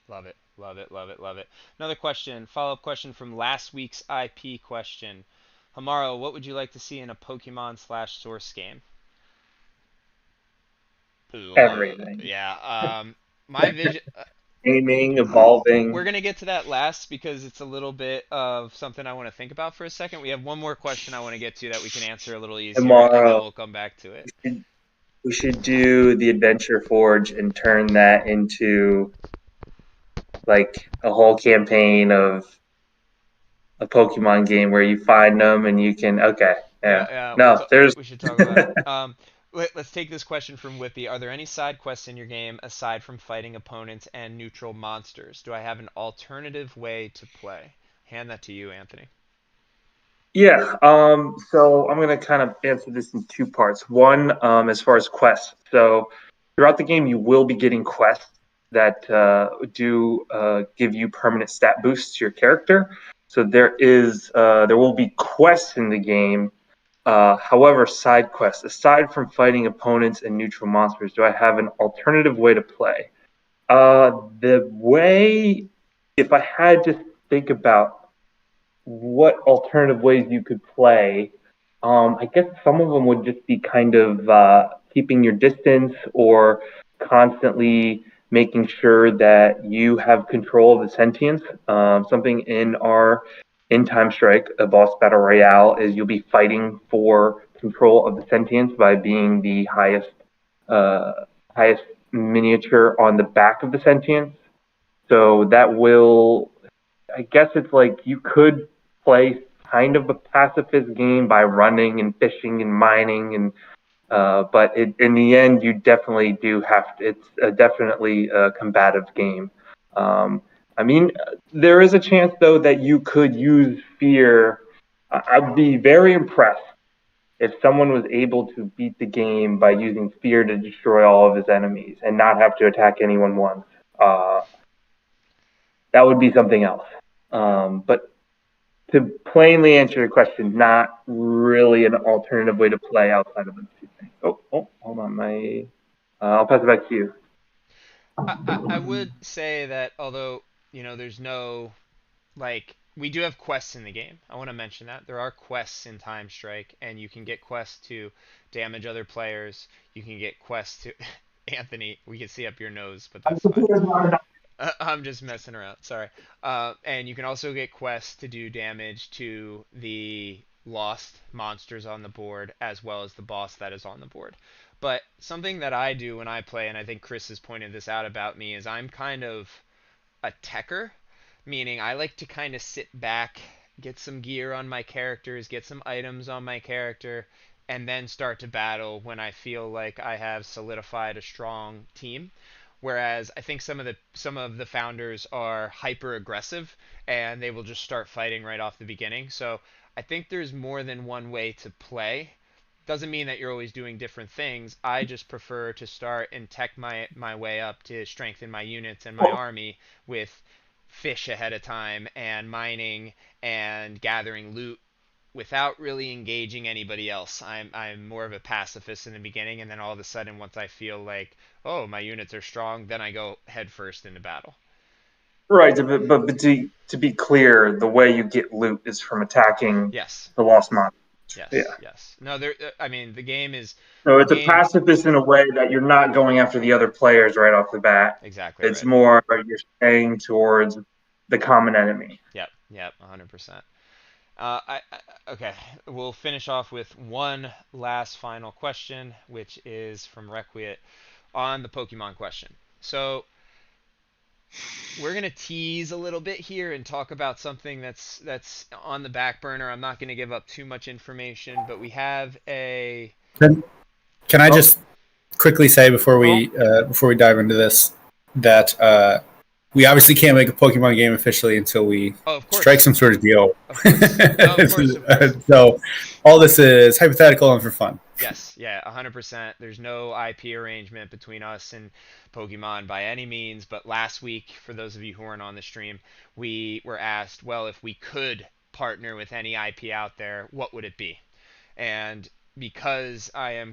Love it. Love it, love it, love it. Another question, follow-up question from last week's IP question. Hamaro, what would you like to see in a Pokemon/Source game?
Everything.
Yeah. My vision.
Gaming, evolving.
We're gonna get to that last because it's a little bit of something I want to think about for a second. We have one more question I want to get to that we can answer a little easier,
Tomorrow,
and then we'll come back to it.
We should do the Adventure Forge and turn that into like a whole campaign of a Pokemon game where you find them and you can. Okay. Yeah. No,
we should talk about it. Let's take this question from Whippy. Are there any side quests in your game aside from fighting opponents and neutral monsters? Do I have an alternative way to play? Hand that to you, Anthony.
Yeah. So I'm going to kind of answer this in two parts. One, as far as quests. So throughout the game, you will be getting quests that do give you permanent stat boosts to your character. So there will be quests in the game. However, side quests, aside from fighting opponents and neutral monsters, do I have an alternative way to play? The way, if I had to think about what alternative ways you could play, I guess some of them would just be kind of keeping your distance or constantly making sure that you have control of the sentience. Something in Time Strike, a boss battle royale, is you'll be fighting for control of the sentience by being the highest miniature on the back of the sentience. So that will, I guess it's like you could play kind of a pacifist game by running and fishing and mining, and but in the end, you definitely do have to. It's definitely a combative game. I mean, there is a chance, though, that you could use fear. I'd be very impressed if someone was able to beat the game by using fear to destroy all of his enemies and not have to attack anyone once. That would be something else. But to plainly answer your question, not really an alternative way to play outside of those two things. Oh, hold on. I'll pass it back to you.
I would say that although there's no, we do have quests in the game. I want to mention that. There are quests in Time Strike, and you can get quests to damage other players. You can get quests to... Anthony, we can see up your nose, but that's fine. I'm just messing around. Sorry. And you can also get quests to do damage to the lost monsters on the board, as well as the boss that is on the board. But something that I do when I play, and I think Chris has pointed this out about me, is I'm kind of a techer, meaning I like to kind of sit back, get some gear on my characters, get some items on my character, and then start to battle when I feel like I have solidified a strong team. Whereas I think some of the founders are hyper aggressive and they will just start fighting right off the beginning. So I think there's more than one way to play. Doesn't mean that you're always doing different things. I just prefer to start and tech my way up to strengthen my units and my army with fish ahead of time and mining and gathering loot without really engaging anybody else. I'm more of a pacifist in the beginning, and then all of a sudden, once I feel like, oh, my units are strong, then I go head first into battle.
Right, but to be clear, the way you get loot is from attacking
Yes.
the lost monster.
Yes.
Yeah.
Yes. No, there. I mean, the game is.
So it's a
game,
pacifist in a way that you're not going after the other players right off the bat.
Exactly.
It's
right.
more you're staying towards the common enemy.
Yep. 100%. Okay, we'll finish off with one last final question, which is from Requiet on the Pokemon question. So we're gonna tease a little bit here and talk about something that's on the back burner. I'm not gonna give up too much information, but we have a.
Can I just quickly say before we dive into this that we obviously can't make a Pokemon game officially until we strike some sort of deal.
Of course.
So all this is hypothetical and for fun.
Yes, 100%. There's no IP arrangement between us and Pokemon by any means, but last week, for those of you who weren't on the stream, we were asked, well, if we could partner with any IP out there, what would it be? And because I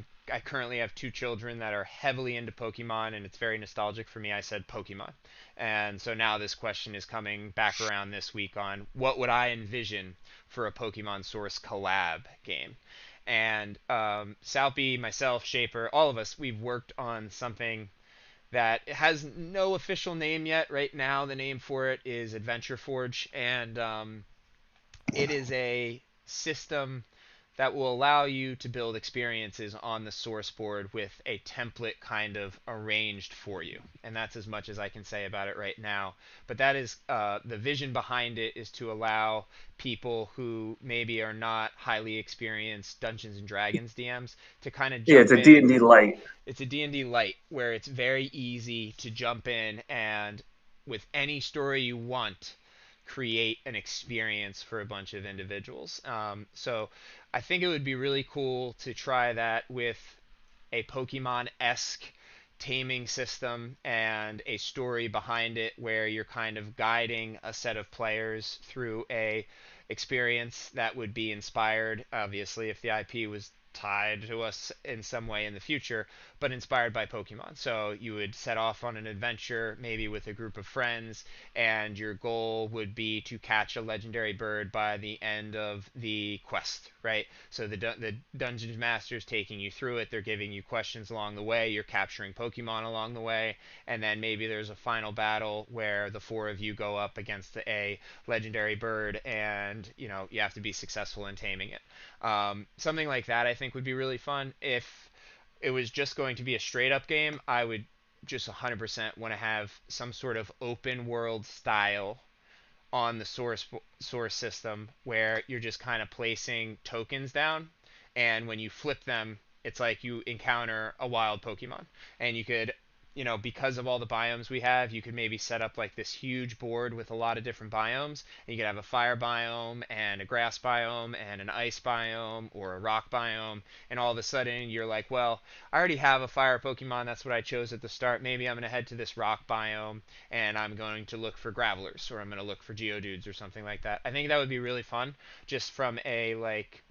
currently have 2 children that are heavily into Pokemon and it's very nostalgic for me, I said Pokemon. And so now this question is coming back around this week on what would I envision for a Pokemon Source collab game. And Salpy, myself, Shaper, all of us, we've worked on something that has no official name yet. Right now, the name for it is Adventure Forge, and it is a system that will allow you to build experiences on the source board with a template kind of arranged for you. And that's as much as I can say about it right now. But that is the vision behind it, is to allow people who maybe are not highly experienced Dungeons and Dragons DMs to kind of jump
it's a D&D light.
It's a D&D light where it's very easy to jump in and with any story you want, create an experience for a bunch of individuals. So I think it would be really cool to try that with a Pokemon-esque taming system and a story behind it where you're kind of guiding a set of players through a experience that would be inspired, obviously, if the IP was tied to us in some way in the future, but inspired by Pokemon. So you would set off on an adventure, maybe with a group of friends, and your goal would be to catch a legendary bird by the end of the quest, right? So the dungeon master's taking you through it, they're giving you questions along the way, you're capturing Pokemon along the way, and then maybe there's a final battle where the 4 of you go up against a legendary bird, and you have to be successful in taming it. Something like that I think would be really fun. If it was just going to be a straight up game, I would just 100% want to have some sort of open world style on the source system where you're just kind of placing tokens down, and when you flip them, it's like you encounter a wild Pokemon, and you could, because of all the biomes we have, you could maybe set up like this huge board with a lot of different biomes, and you could have a fire biome and a grass biome and an ice biome or a rock biome, and all of a sudden you're like, well, I already have a fire Pokemon, that's what I chose at the start, maybe I'm going to head to this rock biome and I'm going to look for Gravelers, or I'm going to look for Geodudes or something like that. I think that would be really fun, just from a like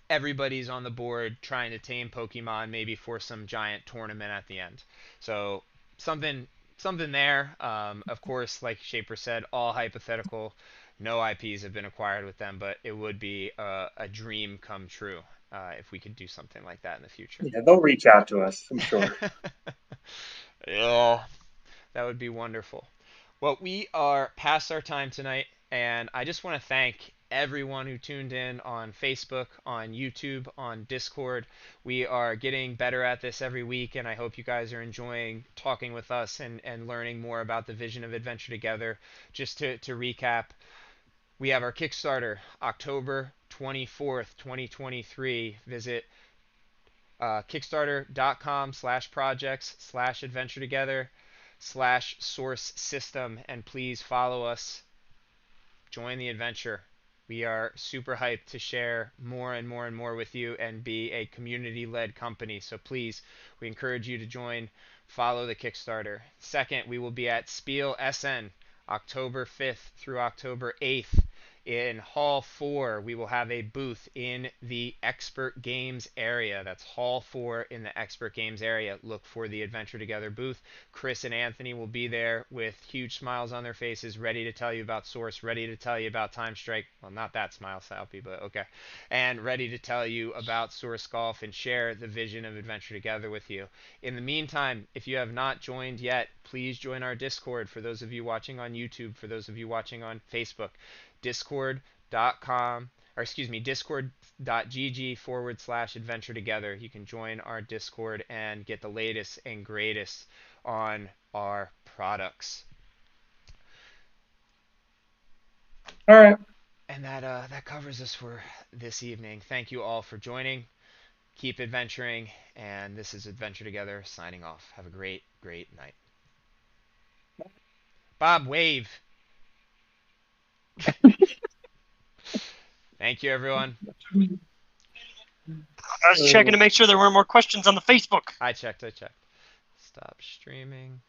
everybody's on the board trying to tame Pokemon, maybe for some giant tournament at the end. So something there. Of course, like Shaper said, all hypothetical. No IPs have been acquired with them, but it would be a dream come true if we could do something like that in the future.
Yeah, they'll reach out to us, I'm sure.
Yeah, that would be wonderful. Well, we are past our time tonight, and I just want to thank everyone who tuned in on Facebook, on YouTube, on Discord. We are getting better at this every week, and I hope you guys are enjoying talking with us and learning more about the vision of Adventure Together. Just to recap, we have our Kickstarter, October 24th, 2023. Visit kickstarter.com/projects/adventure together/source system, and please follow us. Join the adventure. We are super hyped to share more and more and more with you and be a community-led company. So please, we encourage you to join, follow the Kickstarter. Second, we will be at Spiel Essen October 5th through October 8th In Hall 4, we will have a booth in the Expert Games area. That's Hall 4 in the Expert Games area. Look for the Adventure Together booth. Chris and Anthony will be there with huge smiles on their faces, ready to tell you about Source, ready to tell you about Time Strike. Well, not that smile, Salpy, but okay. And ready to tell you about Source Golf and share the vision of Adventure Together with you. In the meantime, if you have not joined yet, please join our Discord. For those of you watching on YouTube, for those of you watching on Facebook, discord.com, or excuse me, discord.gg/adventure together. You can join our Discord and get the latest and greatest on our products.
All right.
And that covers us for this evening. Thank you all for joining. Keep adventuring, and this is Adventure Together signing off. Have a great, great night. Bob, wave. Thank you, everyone.
I was checking to make sure there weren't more questions on the Facebook.
I checked. Stop streaming.